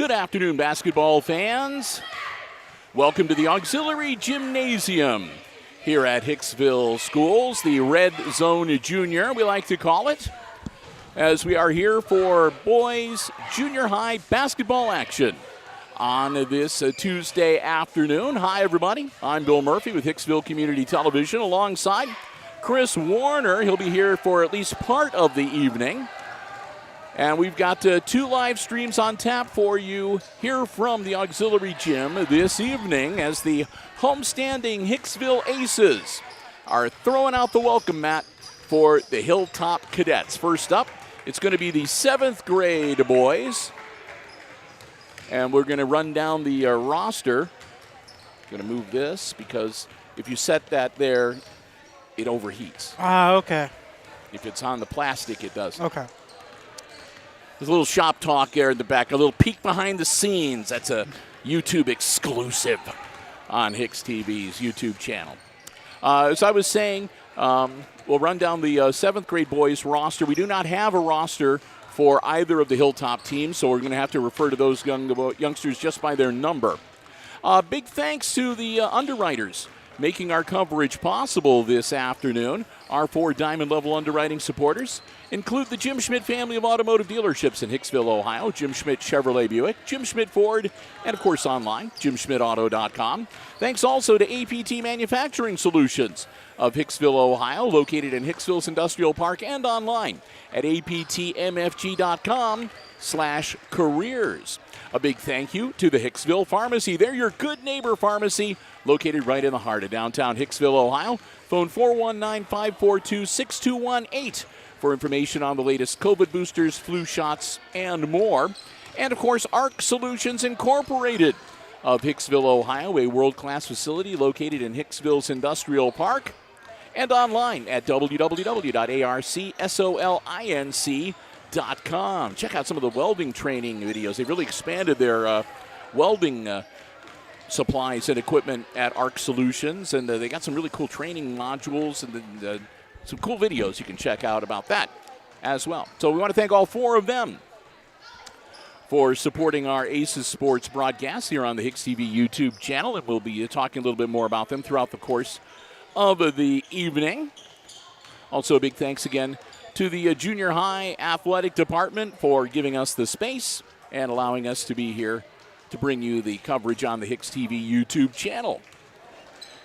Good afternoon, basketball fans. Welcome to the Auxiliary Gymnasium here at Hicksville Schools, the Red Zone Junior, we like to call it, as we are here for boys junior high basketball action on this Tuesday afternoon. Hi, everybody. I'm Bill Murphy with Hicksville Community Television alongside Chris Warner. He'll be here for at least part of the evening. And we've got 2 live streams on tap for you here from the Auxiliary Gym this evening as the homestanding Hicksville Aces are throwing out the welcome mat for the Hilltop Cadets. First up, it's going to be the 7th grade boys. And we're going to run down the roster. Going to move this because if you set that there, it overheats. Okay. If it's on the plastic, it doesn't. Okay. There's a little shop talk there in the back, a little peek behind the scenes. That's a YouTube exclusive on HIX-TV's YouTube channel. As I was saying, we'll run down the 7th grade boys roster. We do not have a roster for either of the Hilltop teams, so we're going to have to refer to those youngsters just by their number. Big thanks to the underwriters making our coverage possible this afternoon. Our 4 diamond-level underwriting supporters include the Jim Schmidt family of automotive dealerships in Hicksville, Ohio, Jim Schmidt Chevrolet Buick, Jim Schmidt Ford, and, of course, online, jimschmidtauto.com. Thanks also to APT Manufacturing Solutions of Hicksville, Ohio, located in Hicksville's Industrial Park and online at aptmfg.com/careers. A big thank you to the Hicksville Pharmacy. They're your good neighbor pharmacy located right in the heart of downtown Hicksville, Ohio. Phone 419-542-6218 for information on the latest COVID boosters, flu shots, and more. And, of course, ARC Solutions Incorporated of Hicksville, Ohio, a world-class facility located in Hicksville's Industrial Park and online at www.arcsolinc.com. Check out some of the welding training videos. They really expanded their welding supplies and equipment at ARC Solutions, and they got some really cool training modules and some cool videos you can check out about that as well. So we want to thank all 4 of them for supporting our Aces Sports broadcast here on the HIX-TV YouTube channel, and we'll be talking a little bit more about them throughout the course of the evening. Also, a big thanks again to the junior high athletic department for giving us the space and allowing us to be here to bring you the coverage on the HIX-TV YouTube channel.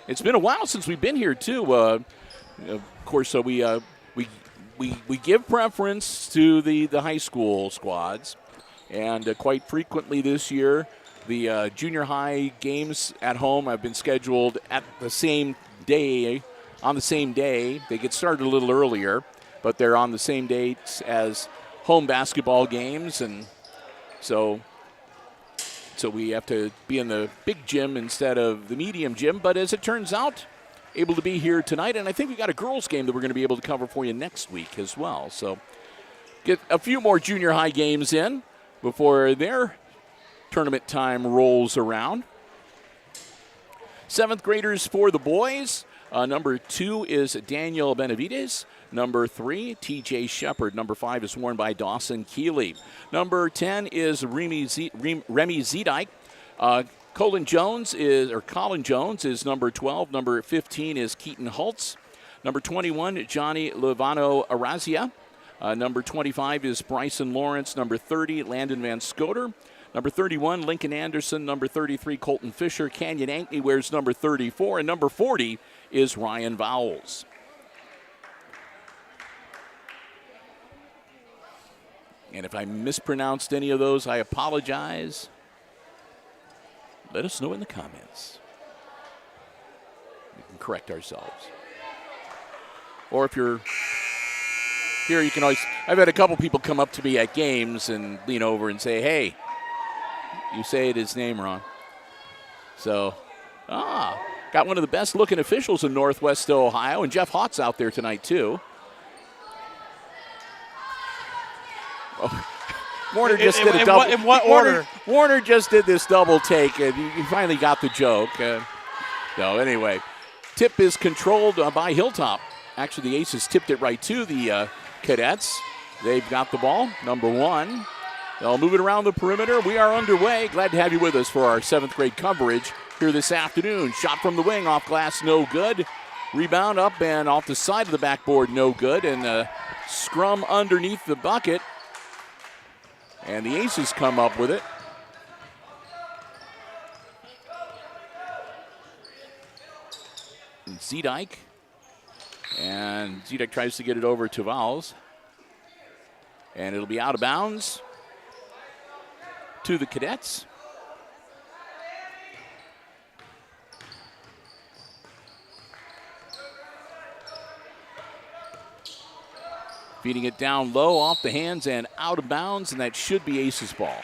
It's been a while since we've been here, too. Of course, we give preference to the high school squads, and quite frequently this year, the junior high games at home have been scheduled at the same day, on the same day. They get started a little earlier, but they're on the same dates as home basketball games, and so we have to be in the big gym instead of the medium gym. But as it turns out, able to be here tonight, and I think we got a girls game that we're going to be able to cover for you next week as well. So get a few more junior high games in before their tournament time rolls around. 7th graders for the boys. Number 2 is Daniel Benavides. Number 3, T.J. Shepard. Number 5 is worn by Dawson Keeley. Number 10 is Remy Zedike. Colin Jones is number 12. Number 15 is Keaton Holtz. Number 21, Johnny Levano Arazia. Number 25 is Bryson Lawrence. Number 30, Landon Van Scoter. Number 31, Lincoln Anderson. Number 33, Colton Fisher. Canyon Ankney wears number 34. And number 40 is Ryan Vowles. And if I mispronounced any of those, I apologize. Let us know in the comments. We can correct ourselves. Or if you're here, you can always, I've had a couple people come up to me at games and lean over and say, hey, you say his name wrong. So, got one of the best looking officials in Northwest Ohio, and Jeff Haught's out there tonight too. Oh. Warner just did a double. In what order? Warner just did this double take, and he finally got the joke. So anyway, tip is controlled by Hilltop. Actually, the Aces tipped it right to the Cadets. They've got the ball. Number 1. They'll move it around the perimeter. We are underway. Glad to have you with us for our 7th grade coverage here this afternoon. Shot from the wing, off glass, no good. Rebound up and off the side of the backboard, no good. And a scrum underneath the bucket. And the Aces come up with it. And Zedike. And Zedike tries to get it over to Vowles. And it'll be out of bounds to the Cadets. Feeding it down low, off the hands and out of bounds, and that should be Aces ball.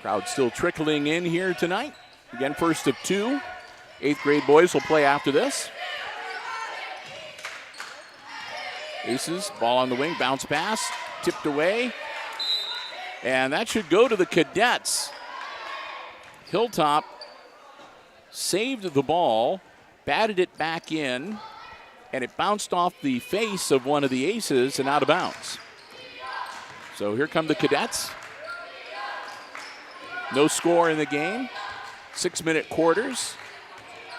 Crowd still trickling in here tonight. Again, first of 2. 8th grade boys will play after this. Aces, ball on the wing, bounce pass, tipped away. And that should go to the Cadets. Hilltop saved the ball, batted it back in, and it bounced off the face of one of the Aces and out of bounds. So here come the Cadets. No score in the game. 6-minute quarters.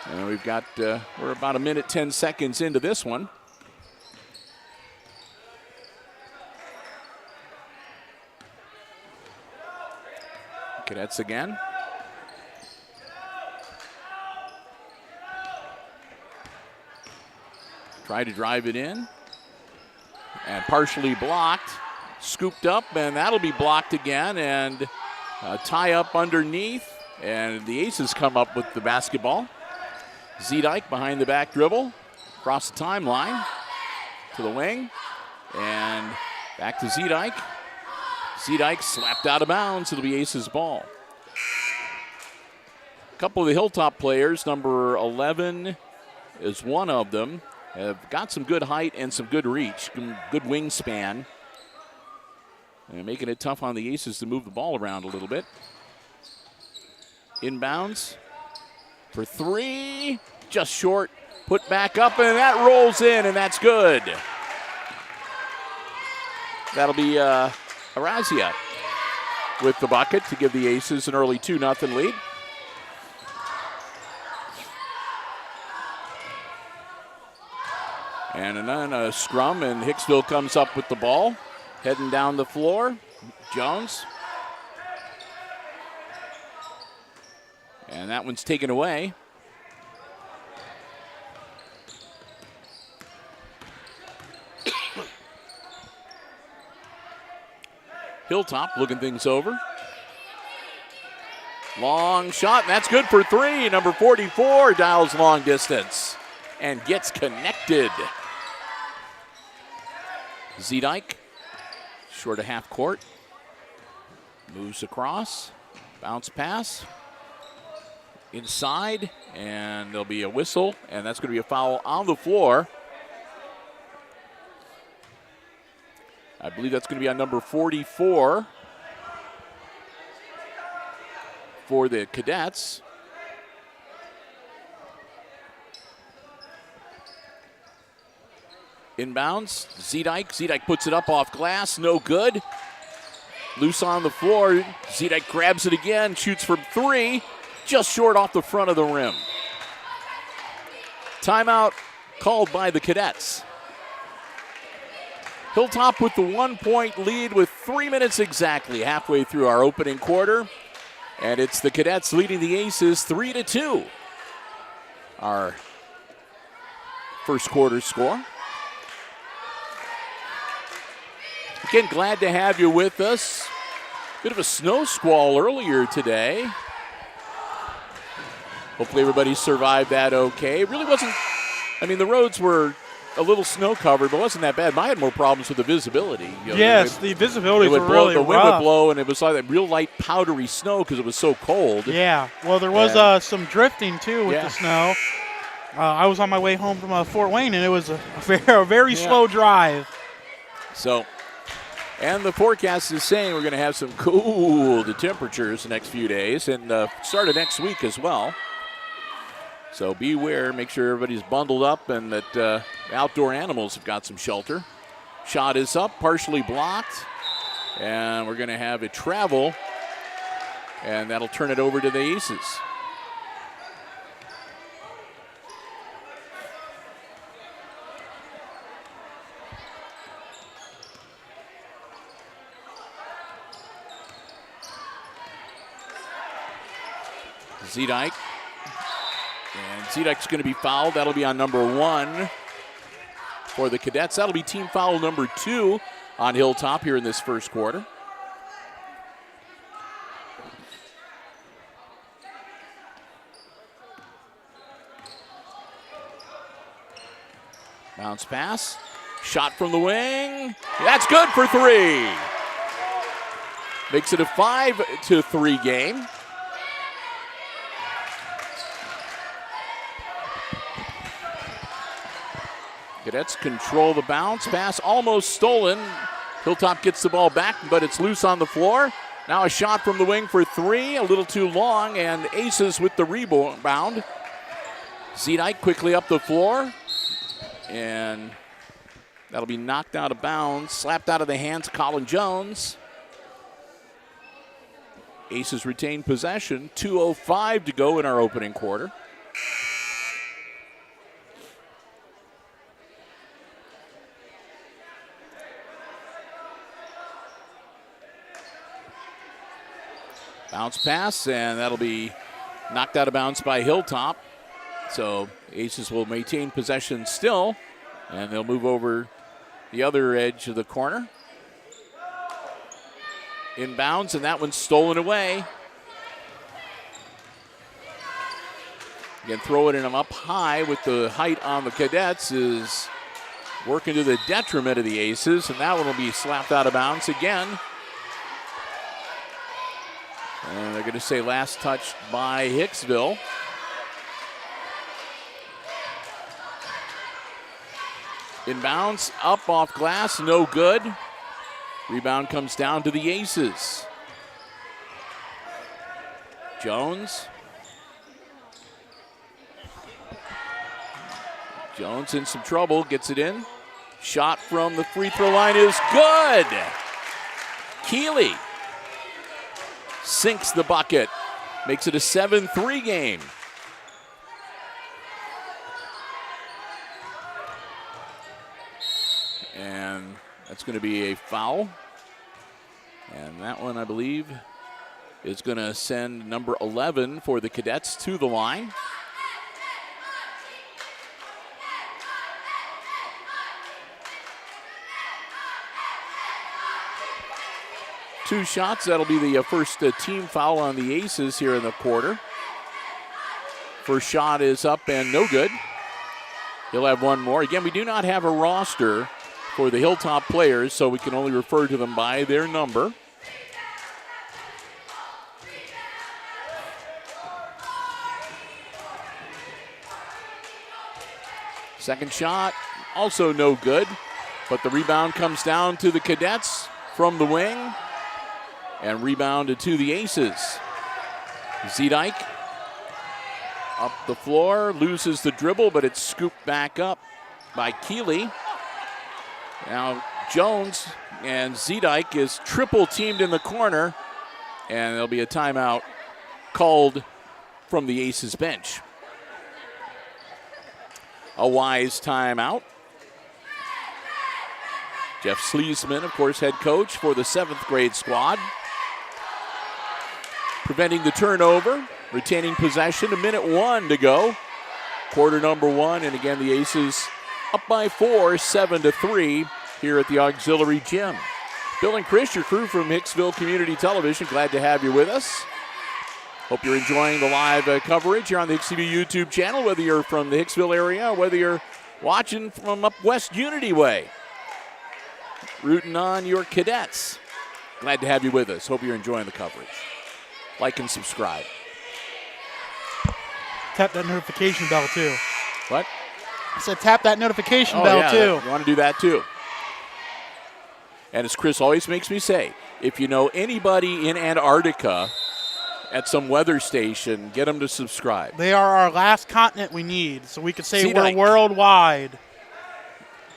And we've got, we're about 1 minute, 10 seconds into this one. Cadets again. Try to drive it in. And partially blocked. Scooped up, and that'll be blocked again. And tie up underneath. And the Aces come up with the basketball. Zedike behind the back dribble. Across the timeline. To the wing. And back to Zedike. Zedike slapped out of bounds. It'll be Aces ball. A couple of the Hilltop players, number 11 is one of them, have got some good height and some good reach, good wingspan. And making it tough on the Aces to move the ball around a little bit. Inbounds for 3, just short. Put back up, and that rolls in, and that's good. That'll be Arazia with the bucket to give the Aces an early 2-0 lead. And then a scrum, and Hicksville comes up with the ball. Heading down the floor, Jones. And that one's taken away. Hilltop looking things over. Long shot, and that's good for 3. Number 44 dials long distance and gets connected. Zedike, short of half court. Moves across, bounce pass. Inside, and there'll be a whistle, and that's going to be a foul on the floor. I believe that's going to be on number 44 for the Cadets. Inbounds, Zedike puts it up off glass, no good. Loose on the floor, Zedike grabs it again, shoots from 3, just short off the front of the rim. Timeout called by the Cadets. Hilltop with the 1-point lead with 3 minutes exactly halfway through our opening quarter. And it's the Cadets leading the Aces 3-2. Our first quarter score. Again, glad to have you with us. Bit of a snow squall earlier today. Hopefully everybody survived that okay. It really wasn't, I mean, the roads were a little snow covered, but wasn't that bad. I had more problems with the visibility. You know, yes, the visibility was really rough. The wind rough. would blow, and it was like that real light powdery snow because it was so cold. Yeah, well, there was some drifting, too, with the snow. I was on my way home from Fort Wayne, and it was a very slow drive. So, and the forecast is saying we're going to have some cool temperatures the next few days, and start of next week as well. So beware, make sure everybody's bundled up and that outdoor animals have got some shelter. Shot is up, partially blocked, and we're going to have it travel, and that'll turn it over to the Aces. Zedike. And Zedike's going to be fouled. That'll be on number 1 for the Cadets. That'll be team foul number 2 on Hilltop here in this first quarter. Bounce pass. Shot from the wing. That's good for 3. Makes it a 5-3 game. Cadets control the bounce. Pass almost stolen. Hilltop gets the ball back, but it's loose on the floor. Now a shot from the wing for 3. A little too long, and Aces with the rebound. Zedike quickly up the floor. And that'll be knocked out of bounds. Slapped out of the hands of Colin Jones. Aces retain possession. 2:05 to go in our opening quarter. Bounce pass, and that'll be knocked out of bounds by Hilltop. So Aces will maintain possession still, and they'll move over the other edge of the corner. Inbounds, and that one's stolen away. Again, throwing them up high with the height on the Cadets is working to the detriment of the Aces, and that one will be slapped out of bounds again. And they're going to say last touched by Hicksville. Inbounds, up off glass, no good. Rebound comes down to the Aces. Jones. Jones in some trouble, gets it in. Shot from the free throw line is good. Keeley sinks the bucket, makes it a 7-3 game. And that's going to be a foul. And that one, I believe, is going to send number 11 for the Cadets to the line. Two shots. That'll be the first team foul on the Aces here in the quarter. First shot is up and no good. He'll have one more. Again, we do not have a roster for the Hilltop players, so we can only refer to them by their number. Second shot, also no good, but the rebound comes down to the Cadets from the wing. And rebounded to the Aces. Zedike up the floor, loses the dribble, but it's scooped back up by Keeley. Now Jones and Zedike is triple teamed in the corner, and there'll be a timeout called from the Aces bench. A wise timeout. Jeff Sleesman, of course, head coach for the 7th grade squad. Preventing the turnover, retaining possession, 1:01 to go. Quarter number 1, and again the Aces up by 4, 7-3 here at the Auxiliary Gym. Bill and Chris, your crew from Hicksville Community Television, glad to have you with us. Hope you're enjoying the live coverage here on the HIX-TV YouTube channel, whether you're from the Hicksville area or whether you're watching from up West Unity Way. Rooting on your Cadets. Glad to have you with us. Hope you're enjoying the coverage. Like and subscribe. Tap that notification bell, too. What? I said tap that notification bell, too. You want to do that, too. And as Chris always makes me say, if you know anybody in Antarctica at some weather station, get them to subscribe. They are our last continent we need, so we could say Z-Dike. we're worldwide.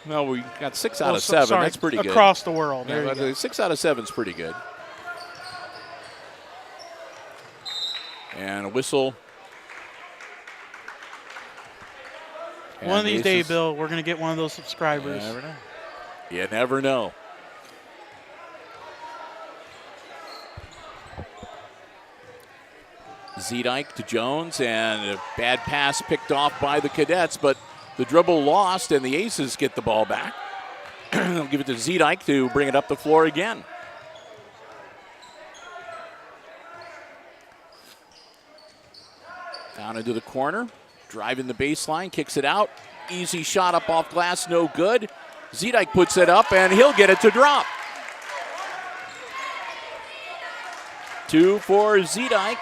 Well, we got 6 out of 7. Sorry, That's pretty good. Across the world. Yeah, There you go. 6 out of 7 is pretty good. And a whistle. And One of these days, Aces. Bill, we're going to get one of those subscribers. You never know. You never know. Z-Dike to Jones, and a bad pass picked off by the Cadets, but the dribble lost, and the Aces get the ball back. They'll give it to Z-Dike to bring it up the floor again. Down into the corner, driving the baseline, kicks it out. Easy shot up off glass, no good. Z-Dike puts it up, and he'll get it to drop. 2 for Z-Dike.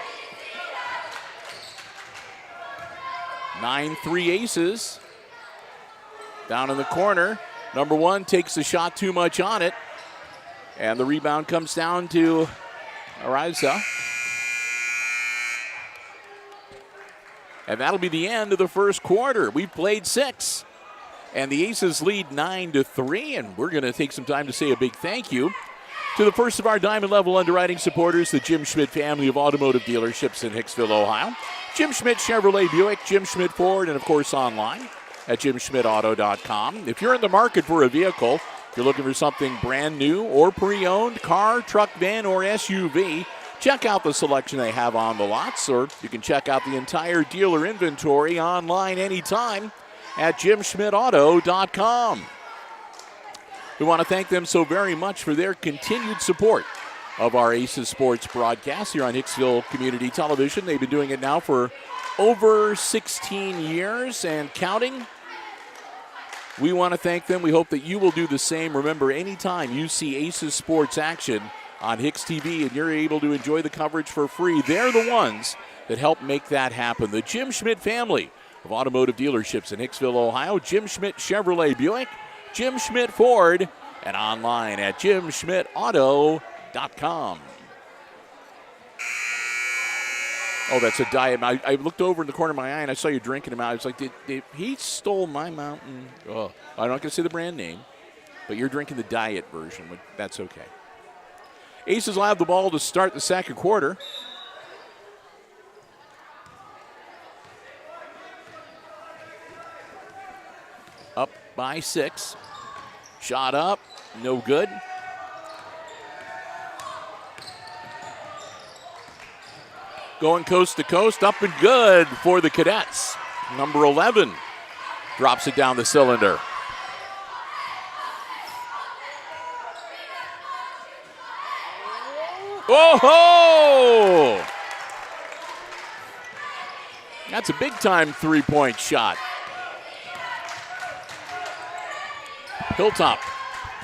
9-3 Aces. Down in the corner. Number 1 takes the shot too much on it. And the rebound comes down to Ariza. And that'll be the end of the first quarter. We've played 6. And the Aces lead 9-3. And we're going to take some time to say a big thank you to the first of our Diamond Level underwriting supporters, the Jim Schmidt family of automotive dealerships in Hicksville, Ohio. Jim Schmidt Chevrolet Buick, Jim Schmidt Ford, and of course online at jimschmidtauto.com. If you're in the market for a vehicle, if you're looking for something brand new or pre-owned, car, truck, van, or SUV, check out the selection they have on the lots, or you can check out the entire dealer inventory online anytime at jimschmidtauto.com. We want to thank them so very much for their continued support of our Aces Sports broadcast here on Hicksville Community Television. They've been doing it now for over 16 years and counting. We want to thank them. We hope that you will do the same. Remember, anytime you see Aces Sports action on HIX-TV and you're able to enjoy the coverage for free, they're the ones that help make that happen. The Jim Schmidt family of automotive dealerships in Hicksville, Ohio. Jim Schmidt Chevrolet Buick, Jim Schmidt Ford, and online at jimschmidtauto.com. Oh, that's a diet. I looked over in the corner of my eye and I saw you drinking them out. I was like, did he stole my mountain? Oh, I'm not going to say the brand name, but you're drinking the diet version. But that's okay. Aces will have the ball to start the second quarter. Up by 6. Shot up, no good. Going coast to coast, up and good for the Cadets. Number 11 drops it down the cylinder. Oh-ho! That's a big-time three-point shot. Hilltop.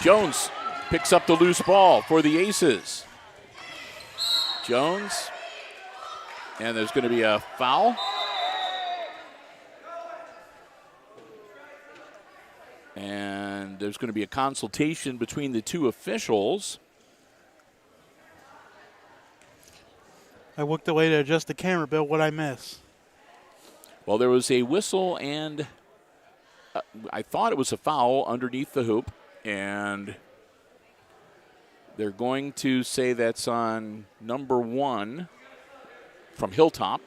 Jones picks up the loose ball for the Aces. Jones. And there's going to be a foul. And there's going to be a consultation between the two officials. I looked away to adjust the camera, Bill. What'd I miss? Well, there was a whistle, and I thought it was a foul underneath the hoop. And they're going to say that's on number 1 from Hilltop.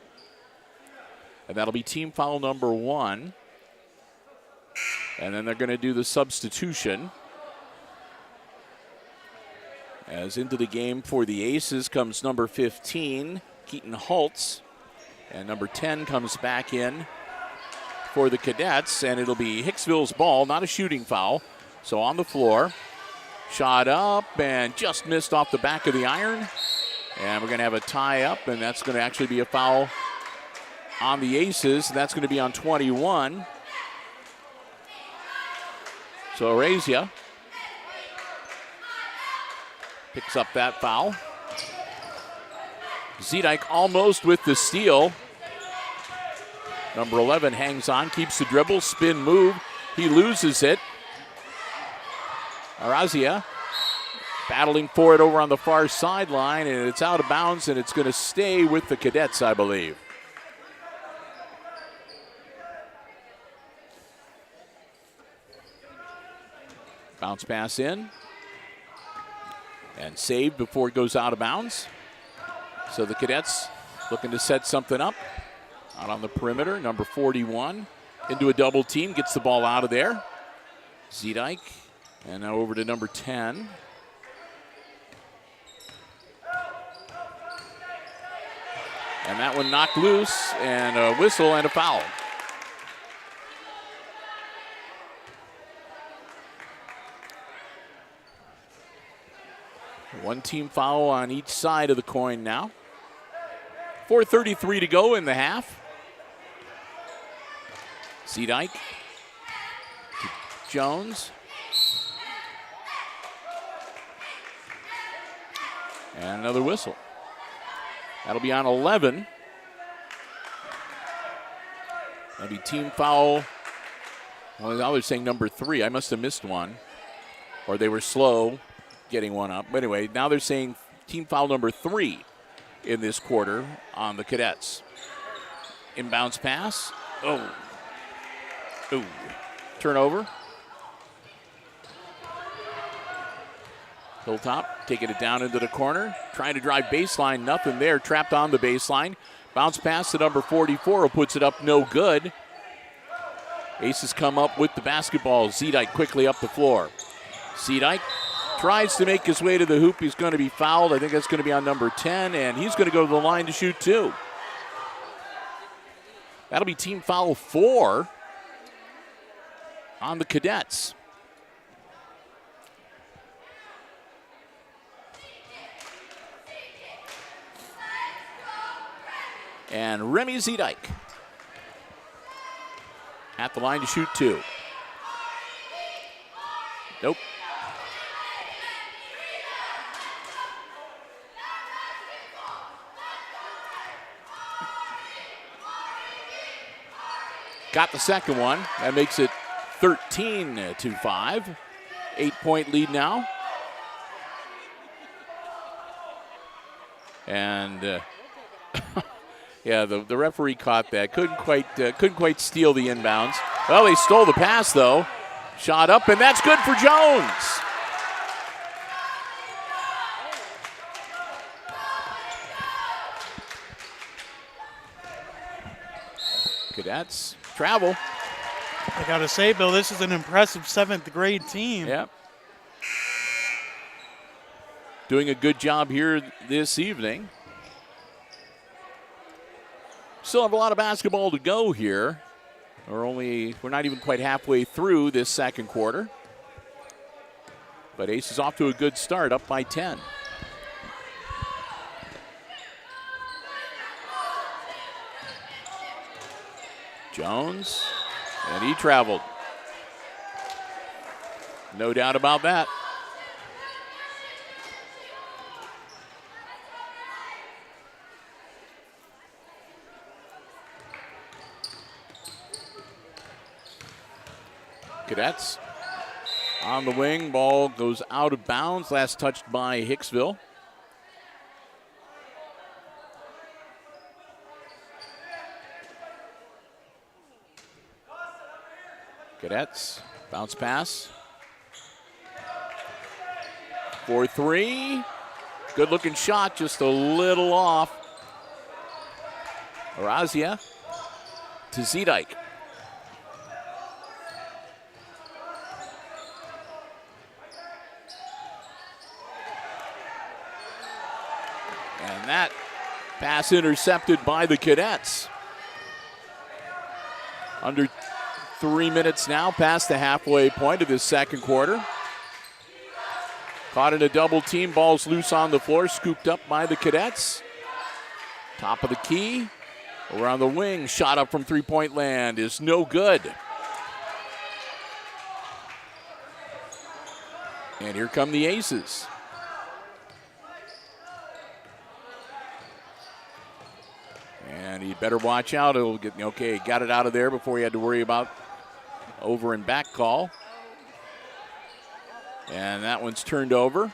And that'll be team foul number 1. And then they're going to do the substitution. As into the game for the Aces comes number 15, Keaton Holtz. And number 10 comes back in for the Cadets. And it'll be Hicksville's ball, not a shooting foul. So on the floor, shot up and just missed off the back of the iron. And we're going to have a tie up, and that's going to actually be a foul on the Aces. That's going to be on 21. So Arazia picks up that foul. Z-Dike almost with the steal. Number 11 hangs on, keeps the dribble, spin move. He loses it. Arazia Battling for it over on the far sideline, and it's out of bounds, and it's going to stay with the Cadets, I believe. Bounce pass in. And saved before it goes out of bounds. So the Cadets looking to set something up. Out on the perimeter, number 41. Into a double team, gets the ball out of there. Zedike, and now over to number 10. And that one knocked loose, and a whistle and a foul. One team foul on each side of the coin now. 4:33 to go in the half. Zedike to Jones. And another whistle. That'll be on 11. That'll be team foul. Well, now they're saying number 3. I must have missed one. Or they were slow getting one up. But anyway, now they're saying team foul number 3 in this quarter on the Cadets. Inbounds pass. Oh. Ooh. Turnover. Hilltop taking it down into the corner. Trying to drive baseline. Nothing there. Trapped on the baseline. Bounce pass to number 44 who puts it up no good. Aces come up with the basketball. Zedike quickly up the floor. Zedike tries to make his way to the hoop. He's going to be fouled. I think that's going to be on number 10, and he's going to go to the line to shoot 2. That'll be team foul 4 on the Cadets. And Remy Zedike at the line to shoot 2. Nope. Got the second one. That makes it 13-5. 8-point lead now. And yeah, the referee caught that. Couldn't quite steal the inbounds. Well, they stole the pass though. Shot up, and that's good for Jones. Cadets travel. I gotta say, Bill, this is an impressive 7th grade team. Yep. Doing a good job here this evening. Still have a lot of basketball to go here. We're not even quite halfway through this second quarter. But Ace is off to a good start, up by 10. Jones, and he traveled. No doubt about that. Cadets on the wing. Ball goes out of bounds. Last touched by Hicksville. Cadets, bounce pass. 4-3. Good looking shot, just a little off. Arazia to Zedike. And that pass intercepted by the Cadets. Under 3 minutes now, past the halfway point of this second quarter. Caught in a double team, ball's loose on the floor, scooped up by the Cadets. Top of the key, over on the wing, shot up from three-point land is no good. And here come the Aces. And he better watch out. He'll get, okay, got it out of there before he had to worry about over and back call. And that one's turned over.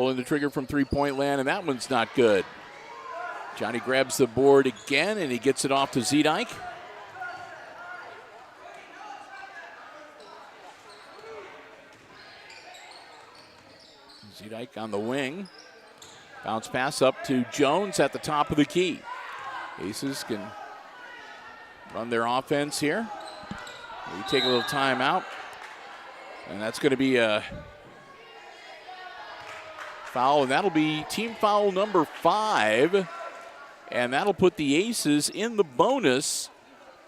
Pulling the trigger from three-point land, and that one's not good. Johnny grabs the board again, and he gets it off to Zedike. Zedike on the wing. Bounce pass up to Jones at the top of the key. Aces can run their offense here. We take a little timeout. And that's going to be a foul, and that'll be team foul number 5. And that'll put the Aces in the bonus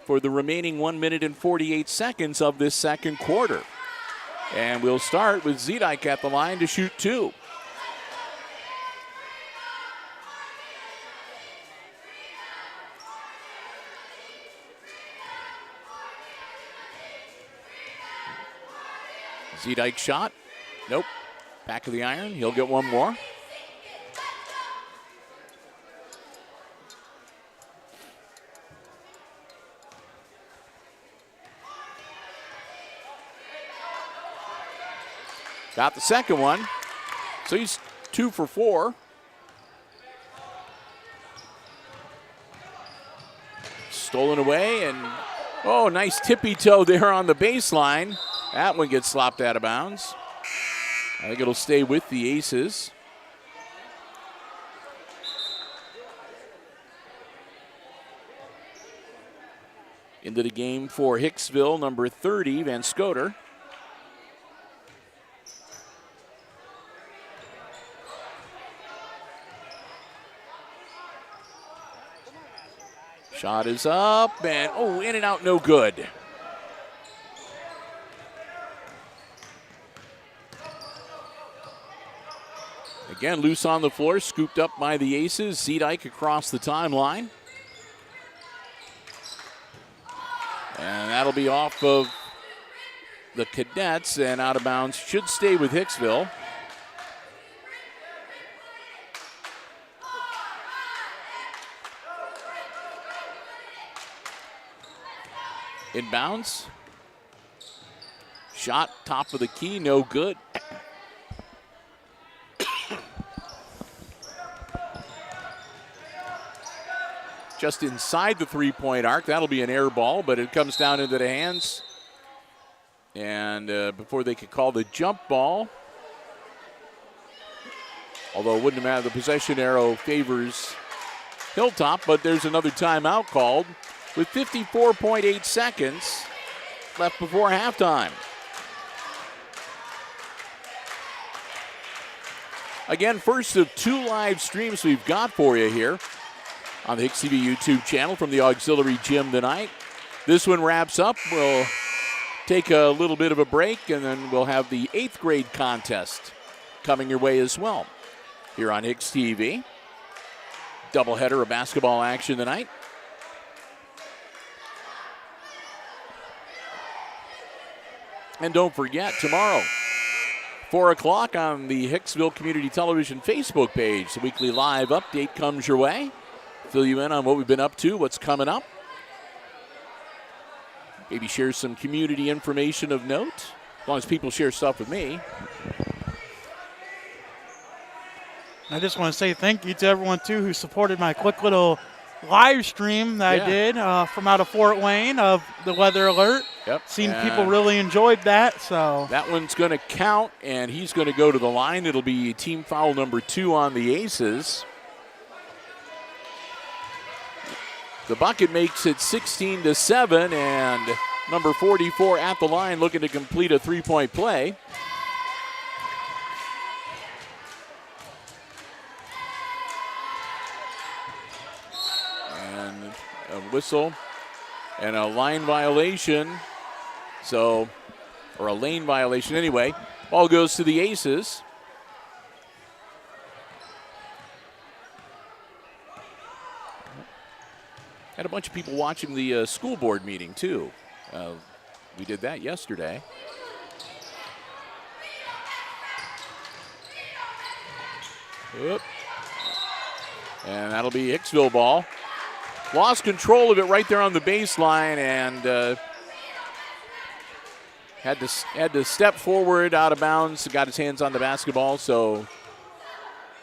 for the remaining 1 minute and 48 seconds of this second quarter. And we'll start with Zedike at the line to shoot 2. Zedike shot. Nope. Back of the iron. He'll get one more. Got the second one. So he's 2 for 4. Stolen away, and oh, nice tippy toe there on the baseline. That one gets slopped out of bounds. I think it'll stay with the Aces. Into the game for Hicksville, number 30, Van Scoter. Shot is up, and oh, in and out, no good. Again, loose on the floor, scooped up by the Aces. Zedike across the timeline. And that'll be off of the Cadets and out of bounds. Should stay with Hicksville. Inbounds. Shot top of the key, no good. Just inside the three-point arc. That'll be an air ball, but it comes down into the hands. And before they could call the jump ball, although it wouldn't have mattered, the possession arrow favors Hilltop, but there's another timeout called with 54.8 seconds left before halftime. Again, first of 2 live streams we've got for you here on the HIX-TV YouTube channel from the auxiliary gym tonight. This one wraps up. We'll take a little bit of a break, and then we'll have the 8th grade contest coming your way as well here on HIX-TV. Doubleheader of basketball action tonight. And don't forget, tomorrow, 4 o'clock on the Hicksville Community Television Facebook page, the weekly live update comes your way. Fill you in on what we've been up to, what's coming up. Maybe share some community information of note, as long as people share stuff with me. I just want to say thank you to everyone, too, who supported my quick little live stream that I did from out of Fort Wayne of the weather alert. Yep. Seen people really enjoyed that. So that one's going to count, and he's going to go to the line. It'll be team foul number 2 on the Aces. The bucket makes it 16-7, and number 44 at the line looking to complete a 3-point play. And a whistle and a line violation. So, or a lane violation anyway. Ball goes to the Aces. Had a bunch of people watching the school board meeting, too. We did that yesterday. Oop. And that'll be Hicksville ball. Lost control of it right there on the baseline, and had to step forward out of bounds. Got his hands on the basketball, so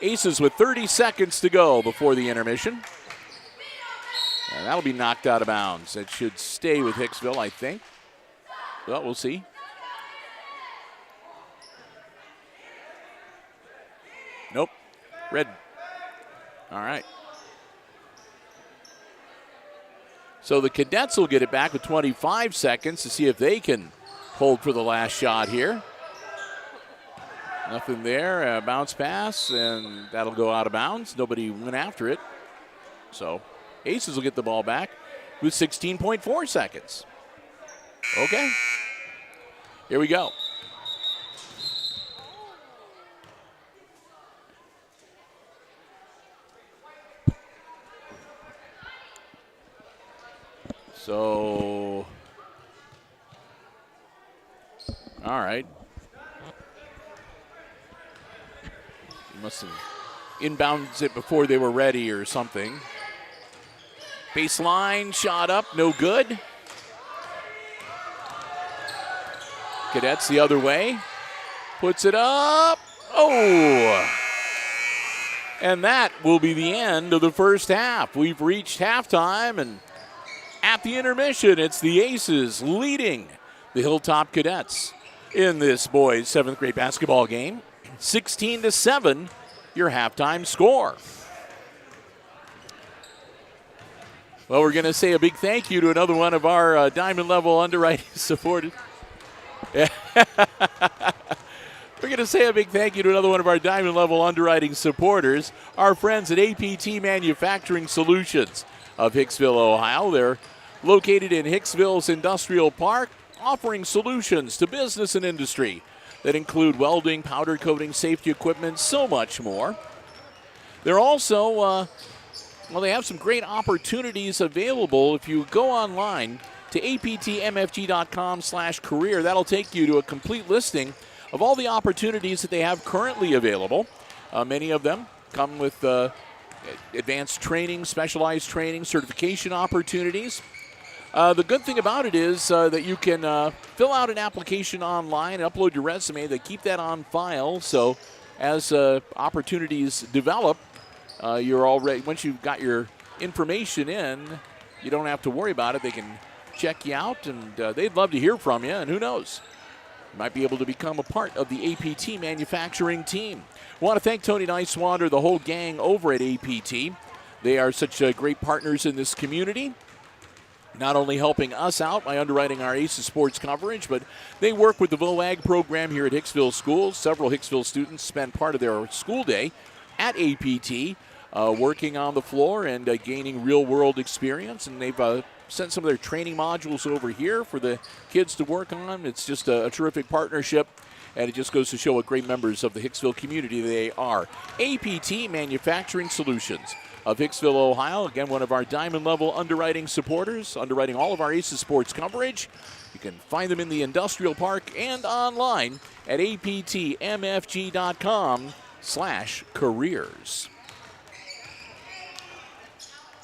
Aces with 30 seconds to go before the intermission. And that'll be knocked out of bounds. It should stay with Hicksville, I think. Well, we'll see. Nope. Red. All right. So the Cadets will get it back with 25 seconds to see if they can hold for the last shot here. Nothing there. Bounce pass, and that'll go out of bounds. Nobody went after it. So Aces will get the ball back with 16.4 seconds. Okay. Here we go. So, all right. He must have inbounds it before they were ready or something. Baseline shot up, no good. Cadets the other way. Puts it up. Oh! And that will be the end of the first half. We've reached halftime, and at the intermission, it's the Aces leading the Hilltop Cadets in this boys' 7th grade basketball game. 16-7, your halftime score. Well, we're going to say a big thank you to another one of our Diamond Level underwriting supporters. We're going to say a big thank you to another one of our Diamond Level underwriting supporters, our friends at APT Manufacturing Solutions of Hicksville, Ohio. They're located in Hicksville's Industrial Park, offering solutions to business and industry that include welding, powder coating, safety equipment, so much more. They're also, they have some great opportunities available. If you go online to aptmfg.com/career, that'll take you to a complete listing of all the opportunities that they have currently available. Many of them come with advanced training, specialized training, certification opportunities. The good thing about it is that you can fill out an application online, upload your resume. They keep that on file, so as opportunities develop, you're already, once you've got your information in, you don't have to worry about it. They can check you out, and they'd love to hear from you, and who knows, you might be able to become a part of the APT manufacturing team. I want to thank Tony Nicewander, the whole gang over at APT. They are such great partners in this community, not only helping us out by underwriting our Aces sports coverage, but they work with the VOAG program here at Hicksville Schools. Several Hicksville students spend part of their school day at APT, working on the floor and gaining real-world experience, and they've sent some of their training modules over here for the kids to work on. It's just a terrific partnership, and it just goes to show what great members of the Hicksville community they are. APT Manufacturing Solutions of Hicksville, Ohio. Again, one of our Diamond Level underwriting supporters, underwriting all of our Aces sports coverage. You can find them in the Industrial Park and online at aptmfg.com/careers.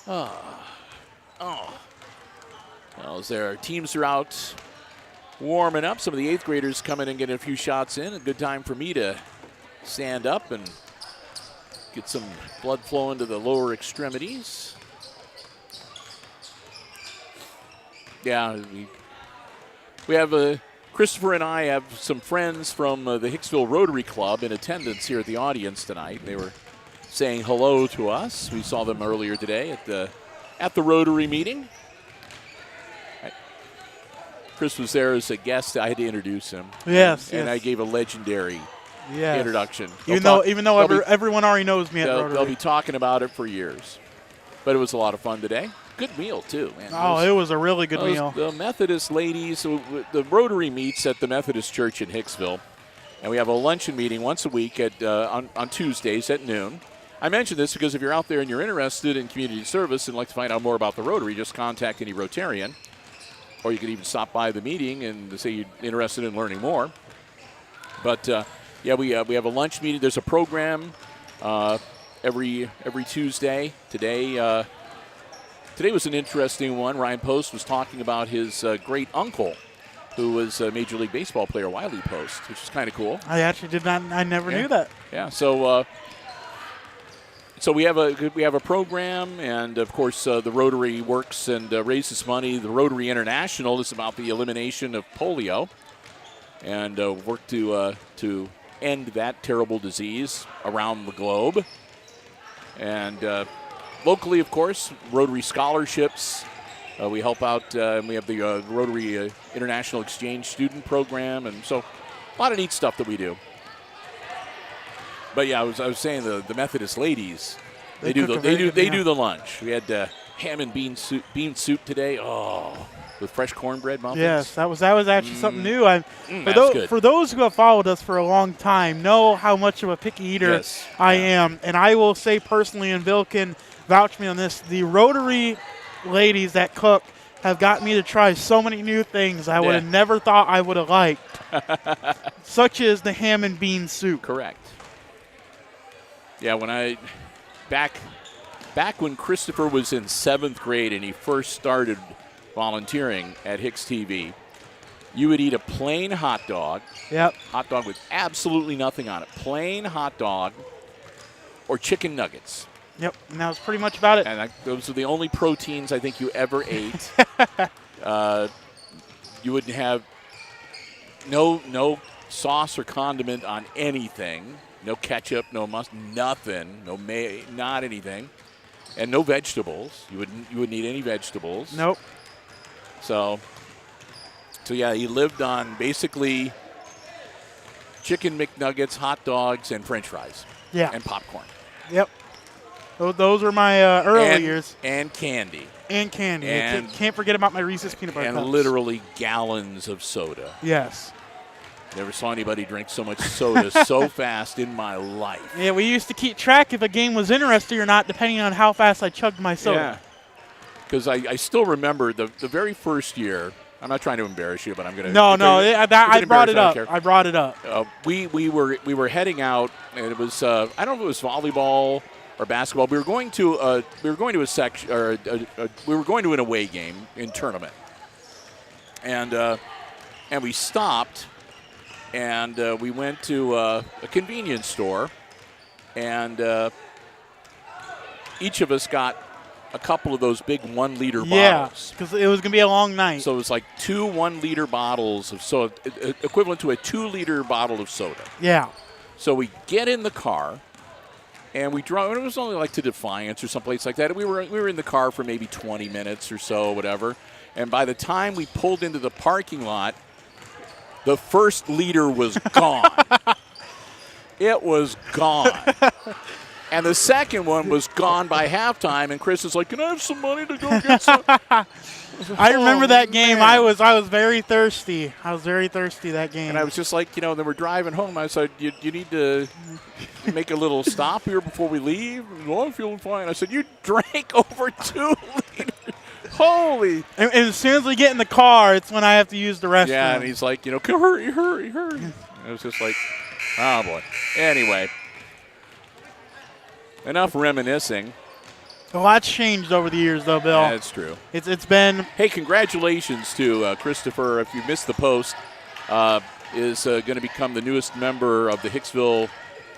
Well, as their teams are out warming up, some of the 8th graders come in and get a few shots in. A good time for me to stand up and get some blood flowing to the lower extremities. Yeah, we have Christopher and I have some friends from the Hicksville Rotary Club in attendance here at the audience tonight. They were saying hello to us. We saw them earlier today at the Rotary meeting. Chris was there as a guest. I had to introduce him. Yes, and I gave a legendary introduction. Even though everyone already knows me at Rotary. They'll be talking about it for years. But it was a lot of fun today. Good meal, too, man. It was a really good meal. The Methodist ladies, the Rotary meets at the Methodist Church in Hicksville. And we have a luncheon meeting once a week on Tuesdays at noon. I mention this because if you're out there and you're interested in community service and like to find out more about the Rotary, just contact any Rotarian. Or you could even stop by the meeting and say you're interested in learning more. But, we have a lunch meeting. There's a program every Tuesday. Today was an interesting one. Ryan Post was talking about his great uncle, who was a Major League Baseball player, Wiley Post, which is kind of cool. I actually did not. I never knew that. Yeah. So So we have a program, and of course the Rotary works and raises money. The Rotary International is about the elimination of polio, and work to end that terrible disease around the globe. And locally, of course, Rotary scholarships. We help out, and we have the Rotary International Exchange Student Program, and so a lot of neat stuff that we do. But yeah, I was saying the Methodist ladies, they do the lunch. We had ham and bean soup today. Oh, with fresh cornbread muffins. Yes, that was actually something new. For those who have followed us for a long time, know how much of a picky eater I am, and I will say personally, and Bill can vouch for me on this, the Rotary ladies that cook have got me to try so many new things I would have never thought I would have liked, such as the ham and bean soup. Correct. Yeah, when back when Christopher was in 7th grade and he first started volunteering at HIX-TV, you would eat a plain hot dog. Yep. Hot dog with absolutely nothing on it. Plain hot dog or chicken nuggets. Yep, and that was pretty much about it. And those are the only proteins I think you ever ate. You wouldn't have no sauce or condiment on anything. No ketchup, no mustard, nothing. Not anything. And no vegetables. You wouldn't eat any vegetables. Nope. So yeah, he lived on basically chicken McNuggets, hot dogs, and French fries. Yeah. And popcorn. Yep. Those were my early years. And candy. And candy. Can't forget about my Reese's peanut butter cups. And literally gallons of soda. Yes. Never saw anybody drink so much soda so fast in my life. Yeah, we used to keep track if a game was interesting or not, depending on how fast I chugged my soda. Yeah. Because I still remember the very first year. I'm not trying to embarrass you, but I'm going to. I brought it up. I brought it up. We were heading out, and it was I don't know if it was volleyball or basketball. We were going to a section, or we were going to an away game in tournament, and we stopped, and we went to a convenience store, and each of us got a couple of those big 1-liter bottles. Yeah, because it was going to be a long night. So it was like 2 1-liter bottles of soda, equivalent to a 2-liter bottle of soda. Yeah. So we get in the car, and we drove. It was only like to Defiance or someplace like that. We were in the car for maybe 20 minutes or so, whatever. And by the time we pulled into the parking lot, the first liter was gone. It was gone. And the second one was gone by halftime, and Chris is like, "Can I have some money to go get some?" I remember that game. Man. I was very thirsty. I was very thirsty that game. And I was just like, then we're driving home. I said, you need to make a little stop here before we leave? Well, I'm feeling fine. I said, you drank over 2 liters. Holy. And as soon as we get in the car, it's when I have to use the restroom. Yeah, and he's like, hurry. I was just like, oh, boy. Anyway. Enough reminiscing. A lot's changed over the years, though, Bill. Yeah, that's true. It's been. Hey, congratulations to Christopher. If you missed the post, is going to become the newest member of the Hicksville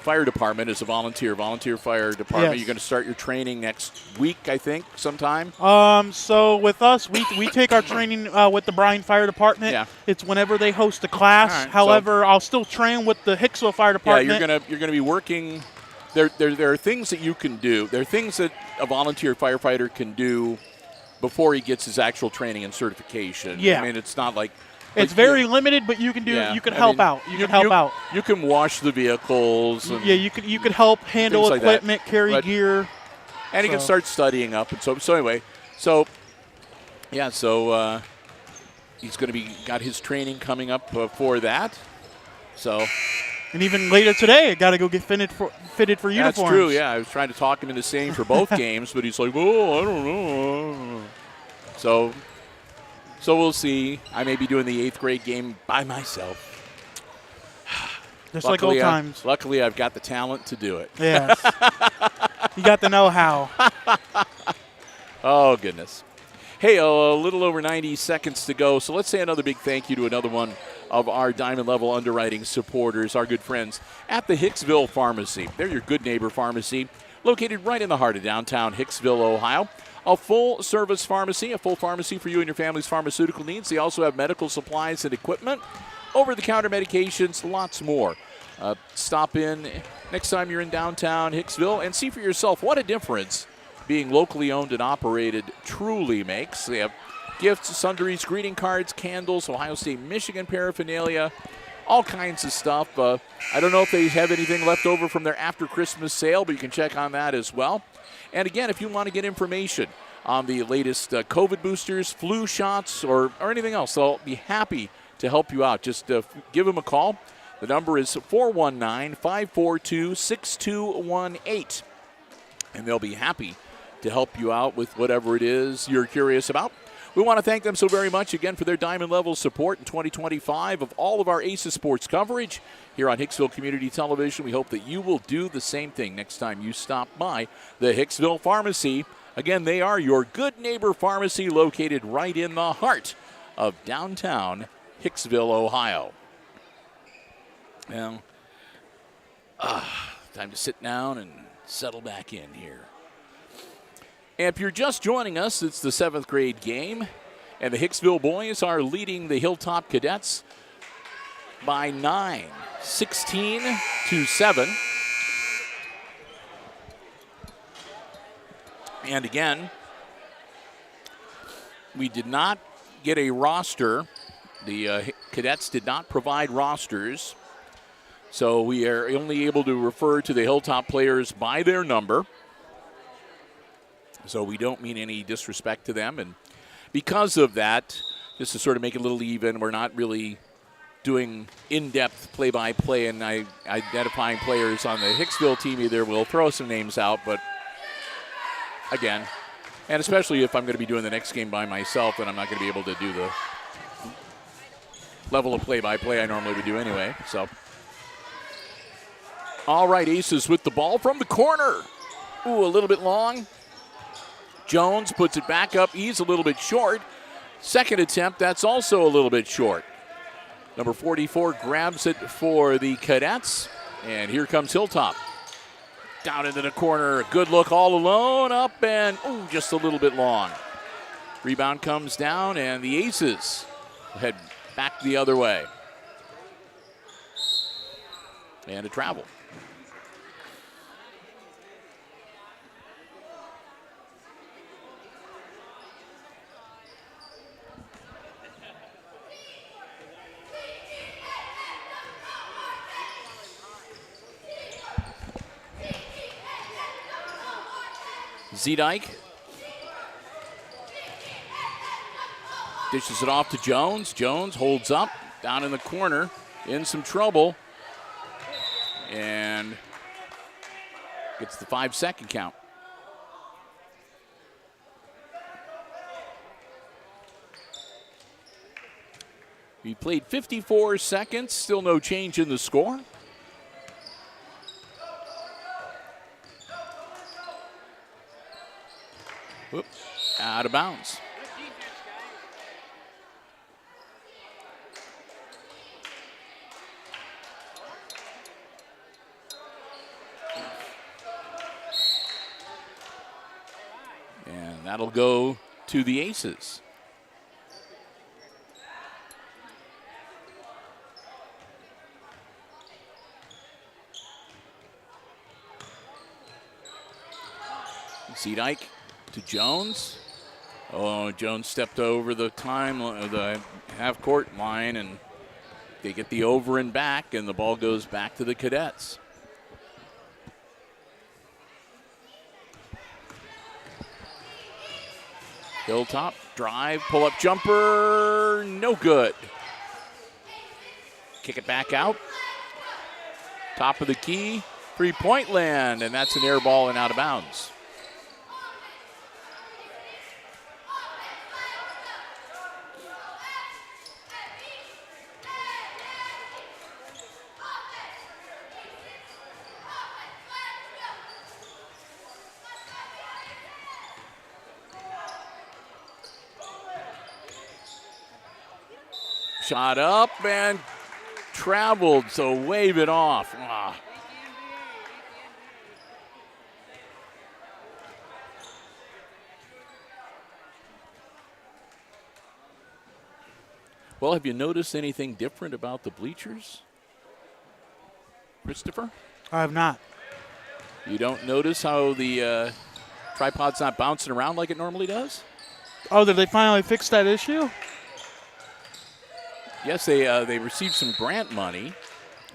Fire Department as a volunteer fire department. Yes. You're going to start your training next week, I think, sometime. So with us, we take our training with the Bryan Fire Department. Yeah. It's whenever they host a class. Right, However, I'll still train with the Hicksville Fire Department. Yeah, you're gonna be working. There are things that you can do. There are things that a volunteer firefighter can do before he gets his actual training and certification. Yeah. I mean, it's not like it's very limited, but you can do. Yeah, you can help out. You can help out. You can wash the vehicles. And you could help handle like equipment, carry gear, and he can start studying up. And so anyway, he's going to be got his training coming up for that. So. And even later today, I got to go get fitted for uniforms. That's true, yeah. I was trying to talk him into staying for both games, but he's like, oh, I don't know. So we'll see. I may be doing the 8th grade game by myself. Just like old times. Luckily, I've got the talent to do it. Yes. You got the know-how. Oh, goodness. Hey, a little over 90 seconds to go, so let's say another big thank you to another one of our Diamond Level underwriting supporters, our good friends at the Hicksville Pharmacy. They're your good neighbor pharmacy. located right in the heart of downtown Hicksville, Ohio. A full-service pharmacy, a full pharmacy for you and your family's pharmaceutical needs. They also have medical supplies and equipment, over-the-counter medications, lots more. Stop in next time you're in downtown Hicksville and see for yourself what a difference being locally owned and operated truly makes. They have gifts, sundries, greeting cards, candles, Ohio State, Michigan paraphernalia, all kinds of stuff. I don't know if they have anything left over from their after-Christmas sale, but you can check on that as well. And again, if you want to get information on the latest COVID boosters, flu shots, or anything else, they'll be happy to help you out. Just give them a call. The number is 419-542-6218. And they'll be happy to help you out with whatever it is you're curious about. We want to thank them so very much again for their diamond level support in 2025 of all of our Aces sports coverage here on Hicksville Community Television. We hope that you will do the same thing next time you stop by the Hicksville Pharmacy. Again, they are your good neighbor pharmacy located right in the heart of downtown Hicksville, Ohio. Now, time to sit down and settle back in here. And if you're just joining us, it's the 7th grade game, and the Hicksville boys are leading the Hilltop Cadets by 9, 16-7. And again, we did not get a roster. The Cadets did not provide rosters, so we are only able to refer to the Hilltop players by their number. So we don't mean any disrespect to them. And because of that, just to sort of make it a little even, we're not really doing in-depth play-by-play and identifying players on the Hicksville team either. We'll throw some names out, but again, and especially if I'm going to be doing the next game by myself, then I'm not going to be able to do the level of play-by-play I normally would do anyway. So, all right, Aces with the ball from the corner. Ooh, a little bit long. Jones puts it back up. He's a little bit short. Second attempt, that's also a little bit short. Number 44 grabs it for the Cadets. And here comes Hilltop. Down into the corner. Good look all alone. Up and, ooh, just a little bit long. Rebound comes down, and the Aces head back the other way. And a travel. Zedike dishes it off to Jones. Jones holds up down in the corner, in some trouble, and gets the 5-second count. We played 54 seconds, still no change in the score. Whoop, out of bounds. And that'll go to the Aces. Zedike to Jones. Oh, Jones stepped over the half-court line, and they get the over and back, and the ball goes back to the Cadets. Hilltop, drive, pull-up jumper, no good. Kick it back out. Top of the key, three-point land, and that's an air ball and out of bounds. Shot up and traveled, so wave it off. Well, have you noticed anything different about the bleachers, Christopher? I have not. You don't notice how the tripod's not bouncing around like it normally does? Oh, did they finally fix that issue? Yes, they received some grant money,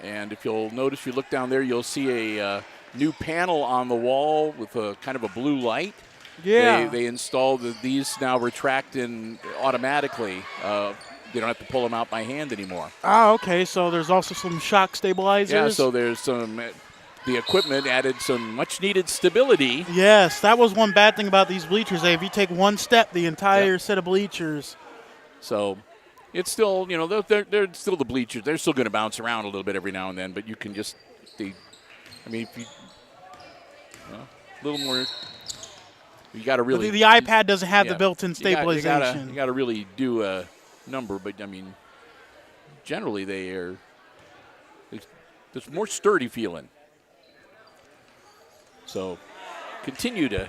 and if you'll notice, if you look down there, you'll see a new panel on the wall with a kind of a blue light. Yeah. They installed these now retract in automatically. You don't have to pull them out by hand anymore. Ah, okay. So there's also some shock stabilizers. Yeah, so there's some. The equipment added some much-needed stability. Yes, that was one bad thing about these bleachers. If you take one step, the entire set of bleachers. So it's still, you know, they're still the bleachers. They're still going to bounce around a little bit every now and then, but you can just, if you, a little more, you got to really. The iPad doesn't have the built-in stabilization. You got to really do a number, but I mean, generally there's more sturdy feeling. So continue to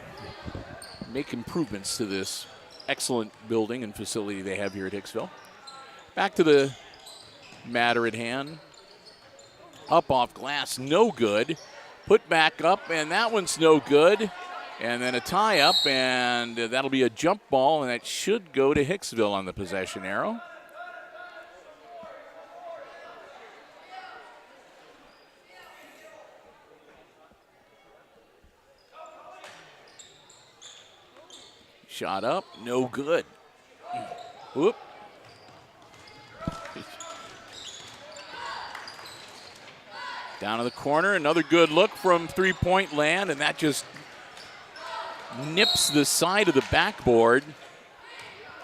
make improvements to this excellent building and facility they have here at Hicksville. Back to the matter at hand. Up off glass, no good. Put back up, and that one's no good. And then a tie-up, and that'll be a jump ball, and that should go to Hicksville on the possession arrow. Shot up, no good. Whoop. Down to the corner, another good look from three-point land, and that just nips the side of the backboard,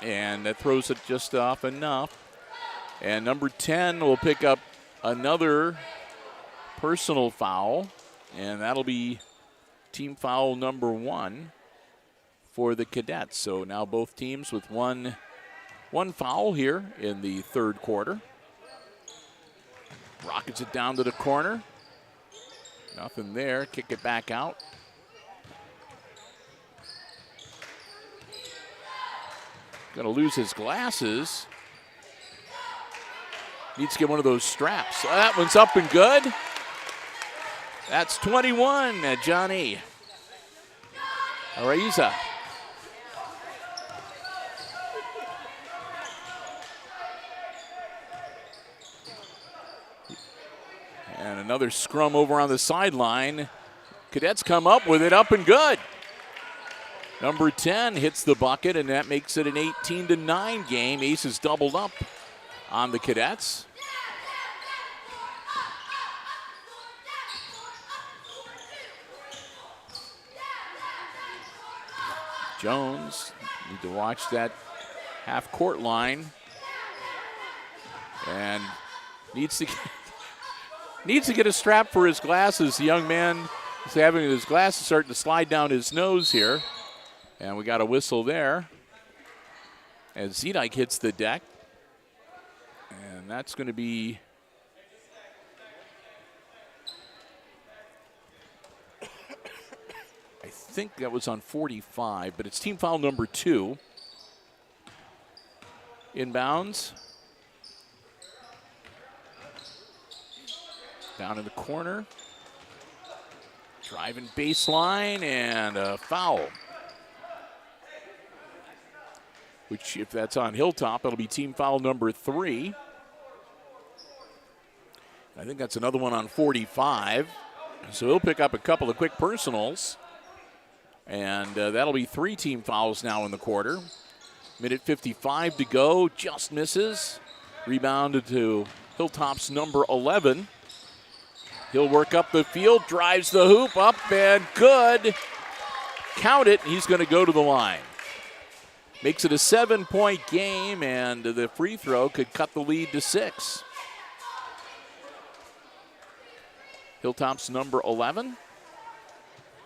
and that throws it just off enough. And number 10 will pick up another personal foul, and that'll be team foul number 1 for the Cadets. So now both teams with one foul here in the third quarter. Rockets it down to the corner. Nothing there. Kick it back out. Going to lose his glasses. Needs to get one of those straps. That one's up and good. That's 21, Johnny Araiza. And another scrum over on the sideline. Cadets come up with it, up and good. Number 10 hits the bucket, and that makes it an 18-9 game. Aces doubled up on the Cadets. Jones need to watch that half-court line, and needs to get a strap for his glasses. The young man is having his glasses starting to slide down his nose here. And we got a whistle there as Zedike hits the deck. And that's going to be I think that was on 45, but it's team foul number 2. Inbounds. Down in the corner. Driving baseline and a foul. Which, if that's on Hilltop, it'll be team foul number 3. I think that's another one on 45. So he'll pick up a couple of quick personals. And that'll be 3 team fouls now in the quarter. Minute 55 to go, just misses. Rebounded to Hilltop's number 11. He'll work up the field, drives the hoop up and good. Count it, he's going to go to the line. Makes it a 7-point game, and the free throw could cut the lead to 6. Hilltop's number 11.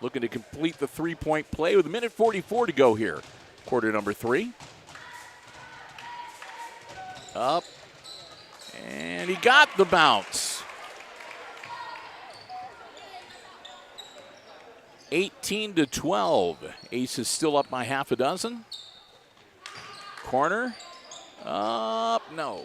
Looking to complete the three-point play with a minute 44 to go here. Quarter number 3. Up. And he got the bounce. 18-12. Ace is still up by half a dozen. Corner. Up, no.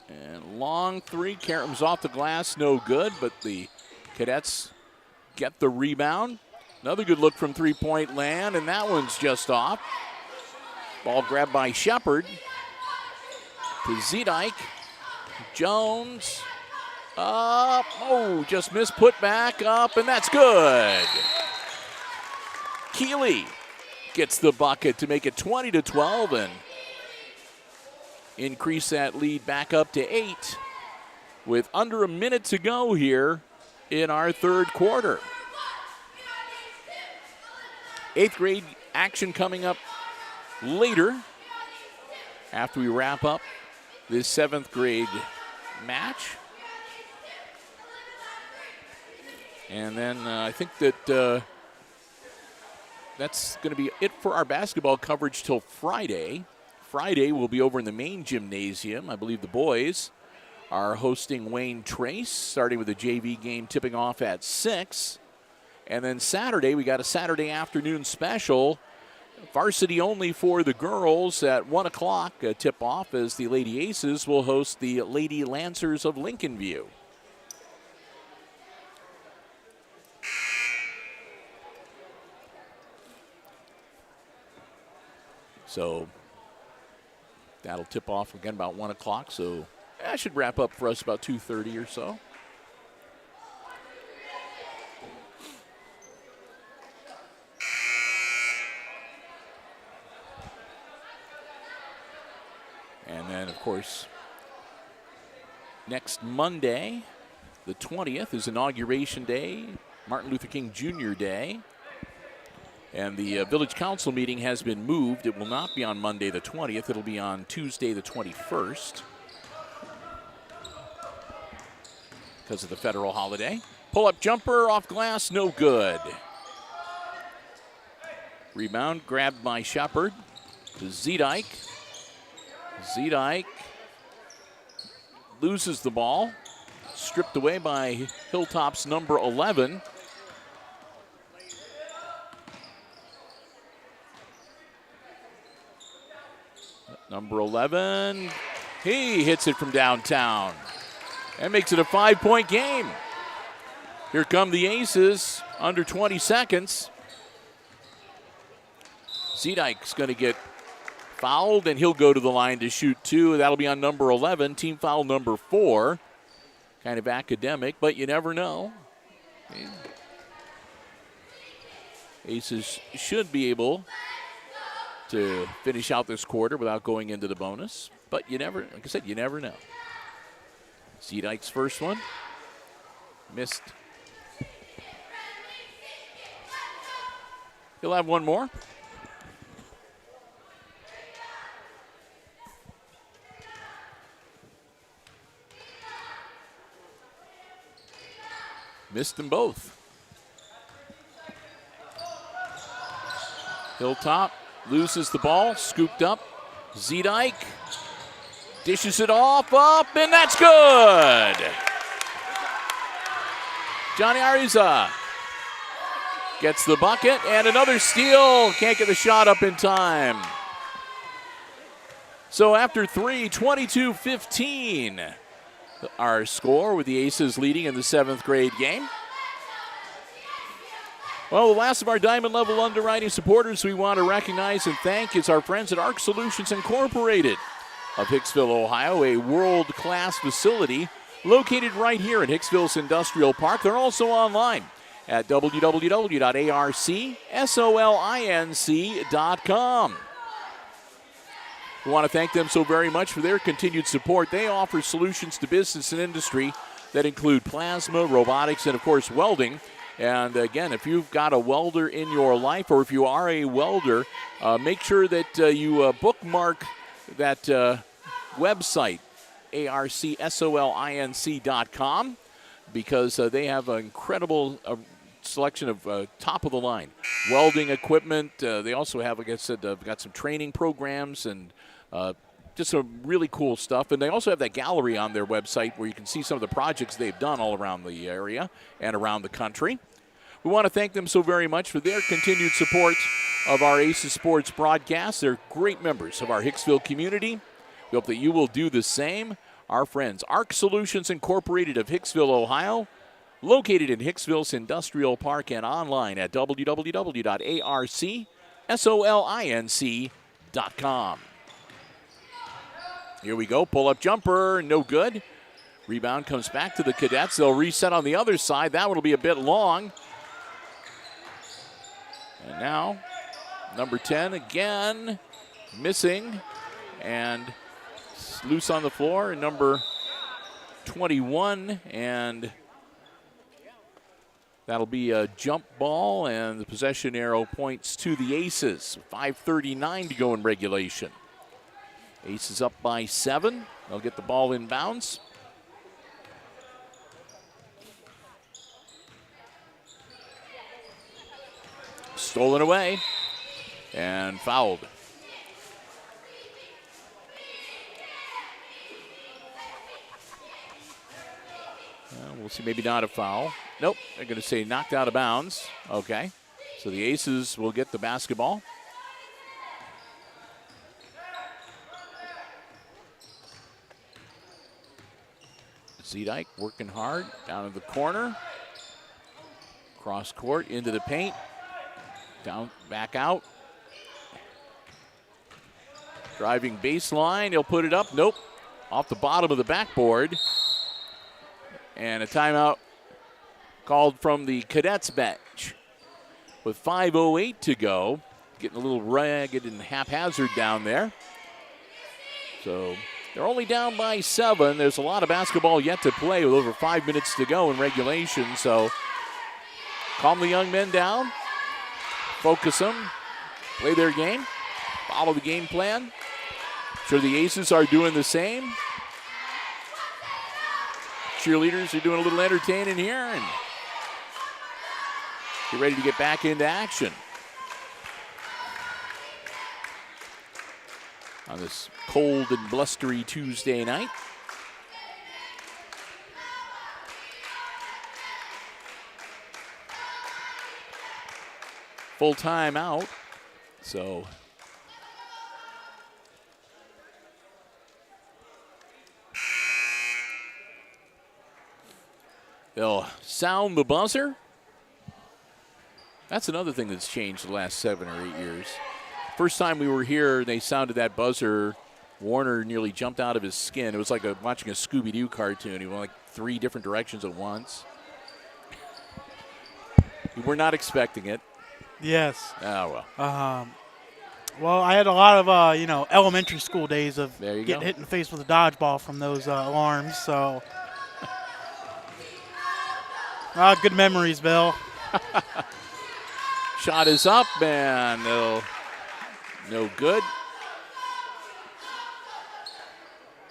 And long three, Carom's off the glass, no good, but the Cadets get the rebound. Another good look from three-point land, and that one's just off. Ball grabbed by Shepard to Zedike. Jones up. Oh, just missed. Put back up, and that's good. Keeley gets the bucket to make it 20-12 and increase that lead back up to 8 with under a minute to go here in our third quarter. 8th grade action coming up later after we wrap up this 7th grade match. And then I think that that's going to be it for our basketball coverage till Friday. Friday we'll be over in the main gymnasium. I believe the boys are hosting Wayne Trace, starting with a JV game tipping off at 6. And then Saturday, we got a Saturday afternoon special, varsity only for the girls at 1 o'clock, a tip-off as the Lady Aces will host the Lady Lancers of Lincoln View. So that'll tip off again about 1 o'clock, so that should wrap up for us about 2:30 or so. And then, of course, next Monday, the 20th, is Inauguration Day, Martin Luther King Jr. Day. And the Village Council meeting has been moved. It will not be on Monday the 20th. It'll be on Tuesday the 21st because of the federal holiday. Pull-up jumper off glass, no good. Rebound grabbed by Shepard to Zedike. Zedike loses the ball, stripped away by Hilltop's number 11. Number 11, he hits it from downtown and makes it a 5-point game. Here come the Aces, under 20 seconds. Zedike's going to get fouled, and he'll go to the line to shoot 2. That'll be on number 11, team foul number 4. Kind of academic, but you never know. Aces should be able to finish out this quarter without going into the bonus, but you never, like I said, you never know. Zedike's first one, missed. He'll have one more. Missed them both. Hilltop loses the ball, scooped up. Zedike dishes it off, up, and that's good. Johnny Ariza gets the bucket, and another steal. Can't get the shot up in time. So after 3, 22-15. Our score with the Aces leading in the 7th grade game. Well, the last of our diamond level underwriting supporters we want to recognize and thank is our friends at ARC Solutions Incorporated of Hicksville, Ohio, a world-class facility located right here in Hicksville's Industrial Park. They're also online at www.arcsolinc.com. We want to thank them so very much for their continued support. They offer solutions to business and industry that include plasma, robotics, and, of course, welding. And, again, if you've got a welder in your life or if you are a welder, make sure that you bookmark that website, arcsolinc.com, because they have an incredible selection of top-of-the-line welding equipment. They also have, like I said, got some training programs and just some really cool stuff. And they also have that gallery on their website where you can see some of the projects they've done all around the area and around the country. We want to thank them so very much for their continued support of our Aces Sports broadcast. They're great members of our Hicksville community. We hope that you will do the same. Our friends, ARC Solutions Incorporated of Hicksville, Ohio, located in Hicksville's Industrial Park and online at www.arcsolinc.com. Here we go, pull-up jumper, no good. Rebound comes back to the Cadets. They'll reset on the other side. That one will be a bit long. And now, number 10 again, missing, and loose on the floor. And number 21, and that'll be a jump ball, and the possession arrow points to the Aces. 5:39 to go in regulation. Aces up by 7. They'll get the ball inbounds. Stolen away and fouled. We'll see, maybe not a foul. Nope, they're going to say knocked out of bounds. Okay, so the Aces will get the basketball. Zedike working hard down in the corner. Cross court into the paint. Down, back out. Driving baseline, he'll put it up. Nope, off the bottom of the backboard. And a timeout called from the Cadets bench. With 5:08 to go, getting a little ragged and haphazard down there. So they're only down by 7. There's a lot of basketball yet to play with over 5 minutes to go in regulation. So calm the young men down, focus them, play their game, follow the game plan. Sure, the Aces are doing the same. Cheerleaders are doing a little entertaining here and get ready to get back into action on this cold and blustery Tuesday night. Full time out, so they'll sound the buzzer. That's another thing that's changed the last 7 or 8 years. First time we were here, they sounded that buzzer. Warner nearly jumped out of his skin. It was like watching a Scooby-Doo cartoon. He went like 3 different directions at once. We were not expecting it. Yes. Oh, well. Well, I had a lot of, elementary school days of getting hit in the face with a dodgeball from those alarms. So, good memories, Bill. Shot is up, and no good.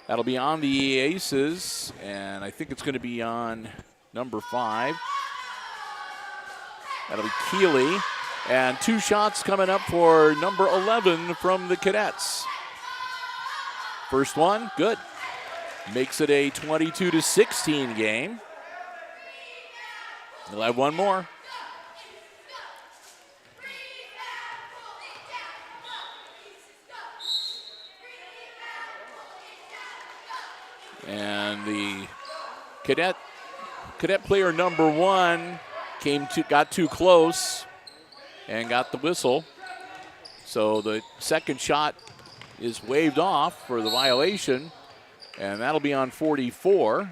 That'll be on the Aces, and I think it's going to be on number 5. That'll be Keeley. And 2 shots coming up for number 11 from the Cadets. First one, good. Makes it a 22-16 game. We'll have one more. And the cadet player number 1 got too close and got the whistle. So the second shot is waved off for the violation, and that'll be on 44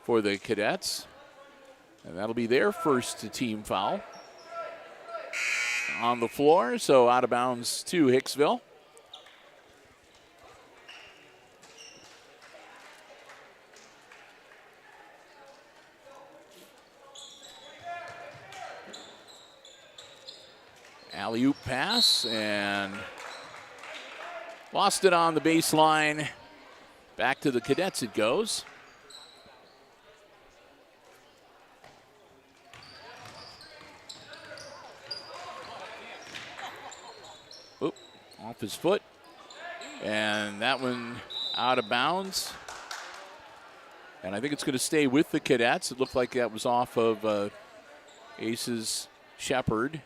for the Cadets. And that'll be their first team foul on the floor, so out of bounds to Hicksville. Alley-oop pass, and lost it on the baseline. Back to the Cadets it goes. off his foot. And that one out of bounds. And I think it's going to stay with the Cadets. It looked like that was off of Aces Shepard.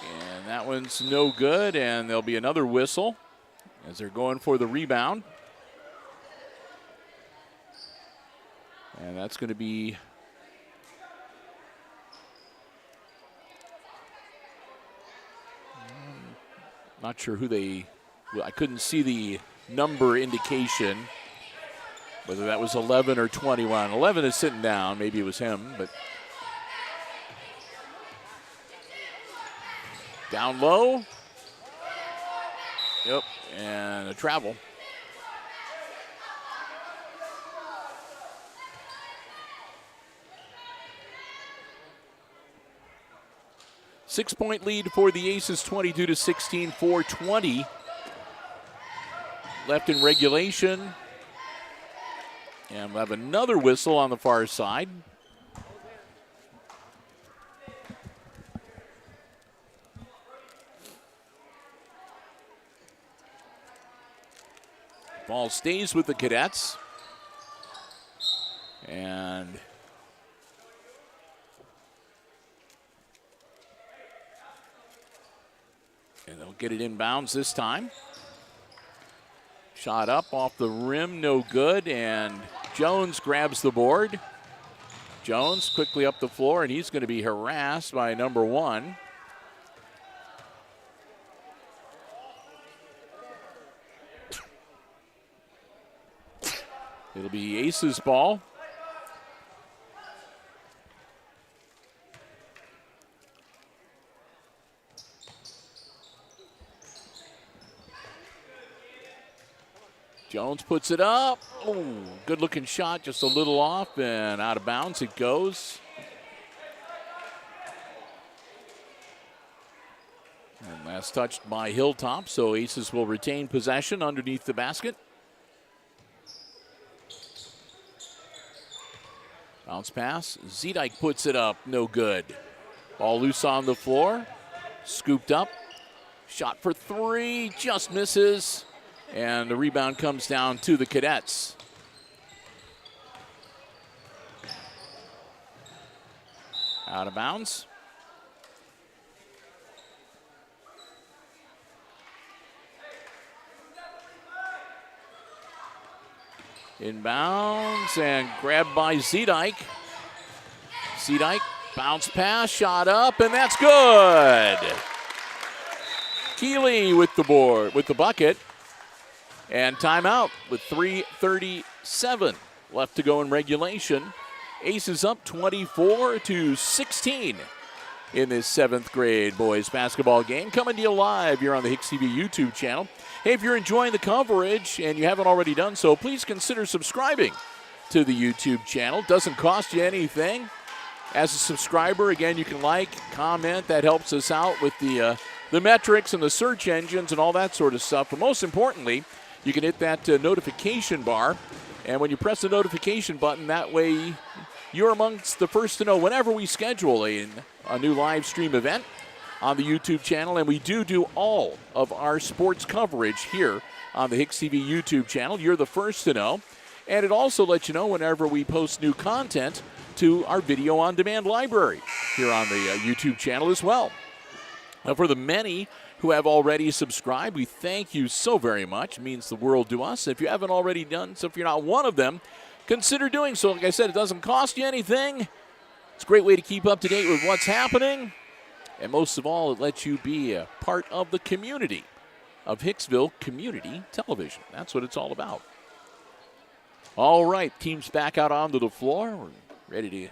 And that one's no good, and there'll be another whistle as they're going for the rebound. And that's going to be not sure who I couldn't see the number indication, whether that was 11 or 21. 11 is sitting down. Maybe it was him, but down low. Yep, and a travel. Six-point lead for the Aces, 22-16, 4:20 left in regulation. And we'll have another whistle on the far side. Ball stays with the Cadets. And they'll get it inbounds this time. Shot up off the rim, no good, and Jones grabs the board. Jones quickly up the floor, and he's going to be harassed by number 1. It'll be Aces ball. Jones puts it up. Oh, good looking shot, just a little off and out of bounds it goes. And last touched by Hilltop, so Aces will retain possession underneath the basket. Bounce pass. Zedike puts it up. No good. Ball loose on the floor. Scooped up. Shot for 3. Just misses. And the rebound comes down to the Cadets. Out of bounds. Inbounds and grabbed by Zedike. Zedike, bounce pass, shot up, and that's good. Keeley with the board, with the bucket. And timeout with 3:37 left to go in regulation. Aces up 24-16 in this 7th grade boys basketball game. Coming to you live here on the HIX-TV YouTube channel. Hey, if you're enjoying the coverage and you haven't already done so, please consider subscribing to the YouTube channel. Doesn't cost you anything. As a subscriber, again, you can like, comment. That helps us out with the metrics and the search engines and all that sort of stuff. But most importantly, you can hit that notification bar. And when you press the notification button, that way you're amongst the first to know whenever we schedule a new live stream event on the YouTube channel. And we do all of our sports coverage here on the HIX-TV YouTube channel. You're the first to know. And it also lets you know whenever we post new content to our video on demand library here on the YouTube channel as well. Now, for the many who have already subscribed, we thank you so very much. It means the world to us. If you haven't already done so, if you're not one of them, consider doing so. Like I said, it doesn't cost you anything. It's a great way to keep up to date with what's happening. And most of all, it lets you be a part of the community of Hicksville Community Television. That's what it's all about. All right, teams back out onto the floor. We're ready to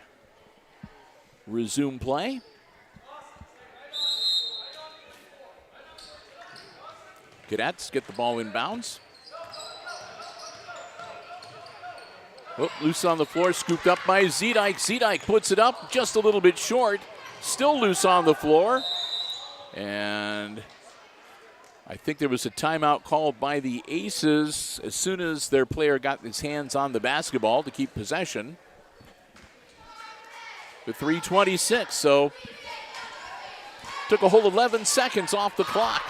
resume play. Cadets get the ball inbounds. Oh, loose on the floor, scooped up by Zedike. Zedike puts it up just a little bit short. Still loose on the floor. And I think there was a timeout called by the Aces as soon as their player got his hands on the basketball to keep possession. With 3:26, so Took a whole 11 seconds off the clock.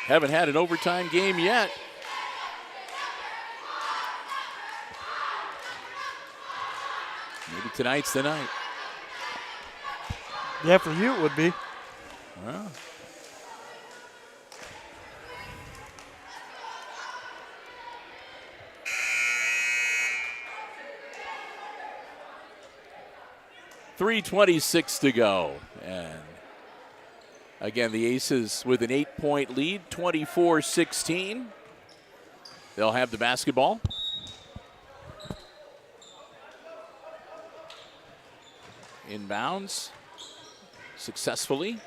Haven't had an overtime game yet. Maybe tonight's the night. Yeah, for you it would be. Well. .326 to go. And again, the Aces with an 8-point lead, 24-16. They'll have the basketball. Inbounds successfully.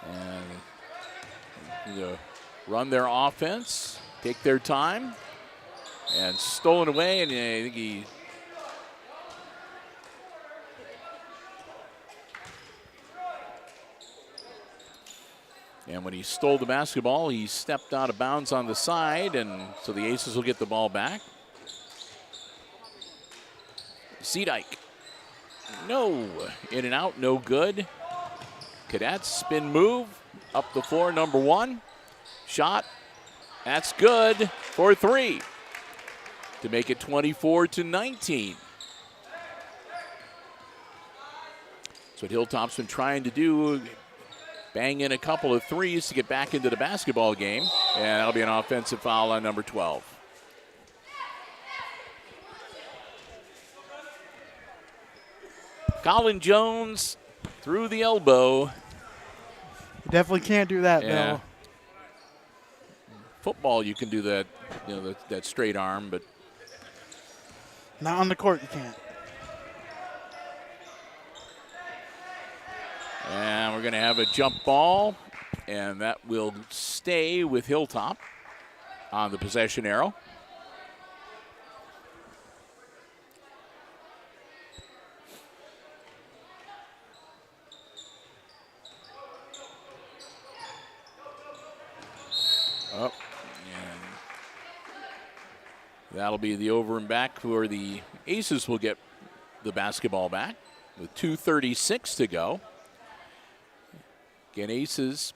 And they'll run their offense, take their time, and stolen away. And I think he when he stole the basketball, he stepped out of bounds on the side, and so the Aces will get the ball back. Zedike. No. In and out, no good. Cadets spin move. Up the floor, number 1. Shot. That's good for 3. To make it 24-19. That's what Hilltop's been trying to do. Bang in a couple of threes to get back into the basketball game. And that'll be an offensive foul on number 12. Colin Jones through the elbow. You definitely can't do that, yeah. Bill. Football, you can do that, that straight arm, but not on the court, you can't. And we're going to have a jump ball, and that will stay with Hilltop on the possession arrow. Up, and that'll be the over and back where the Aces will get the basketball back with 2:36 to go. Again, Aces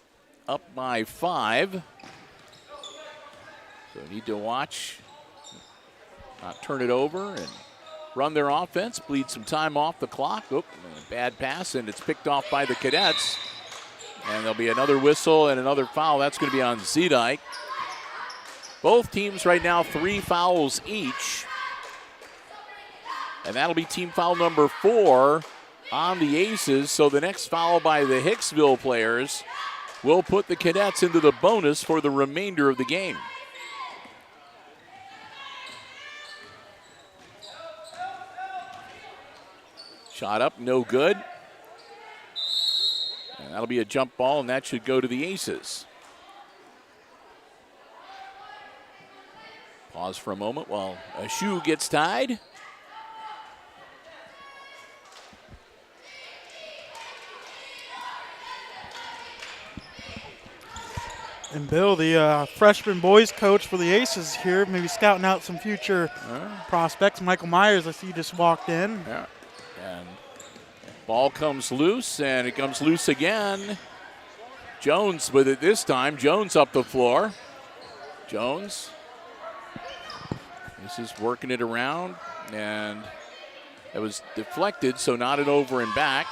up by 5. So need to watch, not turn it over, and run their offense, bleed some time off the clock. Oop, bad pass, and it's picked off by the Cadets. And there'll be another whistle and another foul. That's going to be on Zedike. Both teams right now 3 fouls each. And that'll be team foul number 4 on the Aces. So the next foul by the Hicksville players will put the Cadets into the bonus for the remainder of the game. Shot up, no good. And that'll be a jump ball, and that should go to the Aces. Pause for a moment while a shoe gets tied. And Bill, the freshman boys coach for the Aces here, maybe scouting out some future prospects. Michael Myers, I see you just walked in. Yeah. And ball comes loose, and it comes loose again. Jones with it this time. Jones up the floor. Jones. This is working it around, and it was deflected, so not an over and back.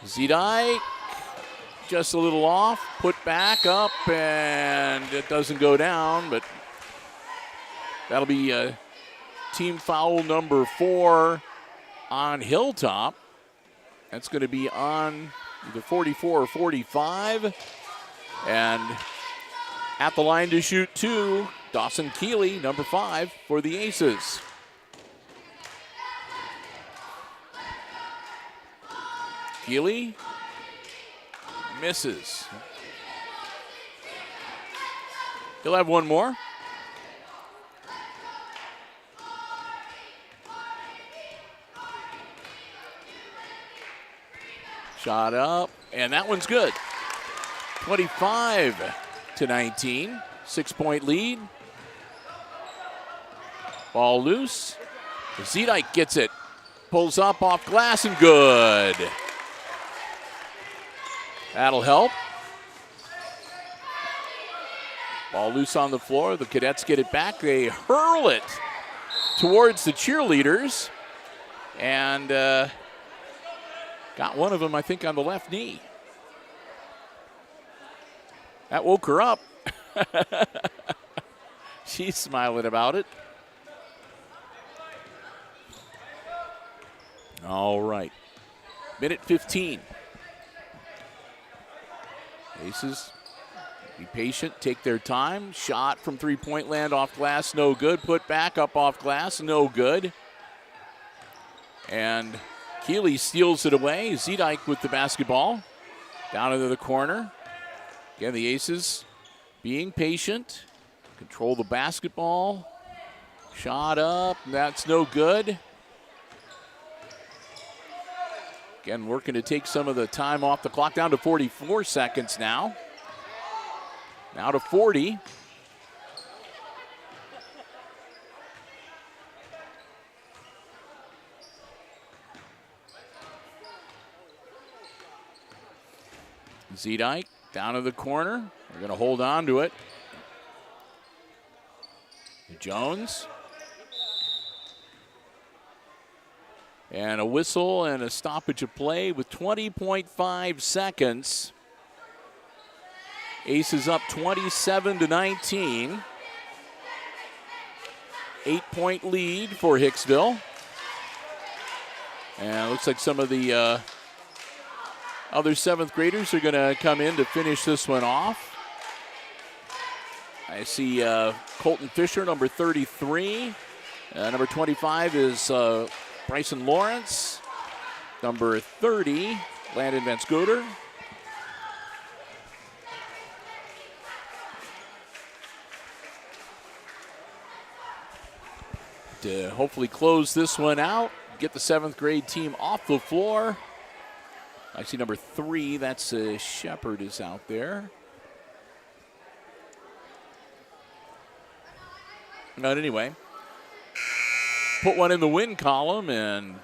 Zedike. Just a little off, put back up, and it doesn't go down, but that'll be team foul number 4 on Hilltop. That's going to be on either 44 or 45. And at the line to shoot 2, Dawson Keeley, number 5 for the Aces. Keeley. Misses. He'll have one more. Shot up, and that one's good. 25-19. 6-point lead. Ball loose. Zedike gets it. Pulls up off glass and good. That'll help. Ball loose on the floor. The Cadets get it back. They hurl it towards the cheerleaders. And got one of them, I think, on the left knee. That woke her up. She's smiling about it. All right. Minute 15. Aces, be patient, take their time. Shot from three-point land off glass, no good. Put back up off glass, no good. And Keeley steals it away. Zedike with the basketball. Down into the corner. Again, the Aces being patient. Control the basketball. Shot up, that's no good. Again, working to take some of the time off the clock. Down to 44 seconds now. Now to 40. Zedike down to the corner. They're going to hold on to it. Jones. And a whistle and a stoppage of play with 20.5 seconds. Aces up 27-19. 8-point lead for Hicksville. And it looks like some of the other seventh graders are going to come in to finish this one off. I see Colton Fisher, number 33. Number 25 is Bryson Lawrence. Number 30, Landon Van Scooter. To hopefully close this one out, get the seventh grade team off the floor. I see number 3, that's Shepard is out there. But anyway, put one in the win column and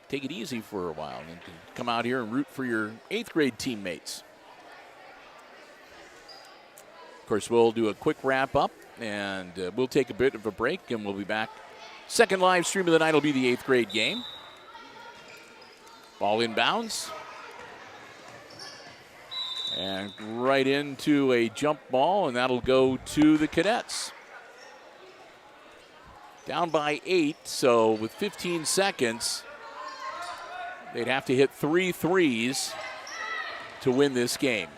take it easy for a while and come out here and root for your 8th grade teammates. Of course, we'll do a quick wrap up and we'll take a bit of a break and we'll be back. Second live stream of the night will be the 8th grade game. Ball inbounds. And right into a jump ball, and that'll go to the Cadets. Down by 8, so with 15 seconds, they'd have to hit 3 threes to win this game.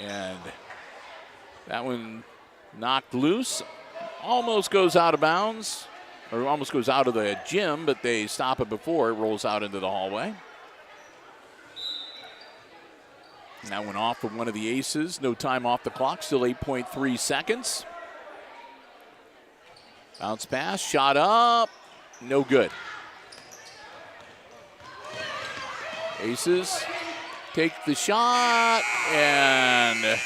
And that one knocked loose, almost goes out of bounds. Or almost goes out of the gym, but they stop it before it rolls out into the hallway. And that went off for one of the Aces. No time off the clock, still 8.3 seconds. Bounce pass, shot up, no good. Aces take the shot, and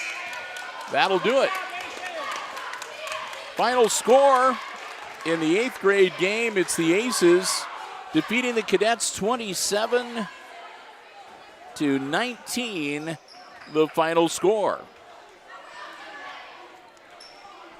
that'll do it. Final score. In the 8th grade game, it's the Aces defeating the Cadets 27-19, the final score.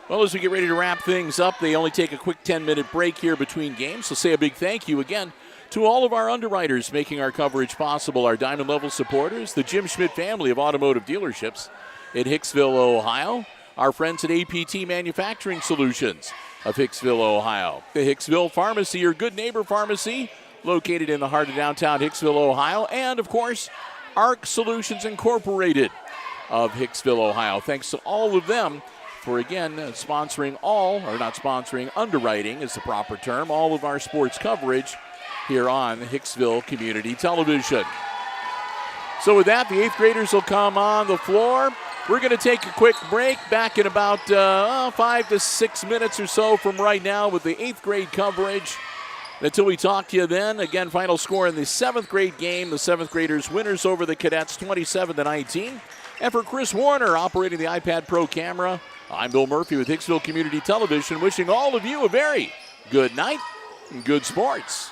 Well, as we get ready to wrap things up, they only take a quick 10-minute break here between games. So say a big thank you again to all of our underwriters making our coverage possible, our Diamond Level supporters, the Jim Schmidt family of automotive dealerships in Hicksville, Ohio, our friends at APT Manufacturing Solutions of Hicksville, Ohio. The Hicksville Pharmacy, your good neighbor pharmacy, located in the heart of downtown Hicksville, Ohio. And, of course, ARC Solutions Incorporated of Hicksville, Ohio. Thanks to all of them for, again, sponsoring underwriting is the proper term, all of our sports coverage here on Hicksville Community Television. So with that, the 8th graders will come on the floor. We're going to take a quick break, back in about 5 to 6 minutes or so from right now with the 8th grade coverage. Until we talk to you then, again, final score in the 7th grade game. The 7th graders winners over the cadets 27-19. And for Chris Warner operating the iPad Pro camera, I'm Bill Murphy with Hicksville Community Television, wishing all of you a very good night and good sports.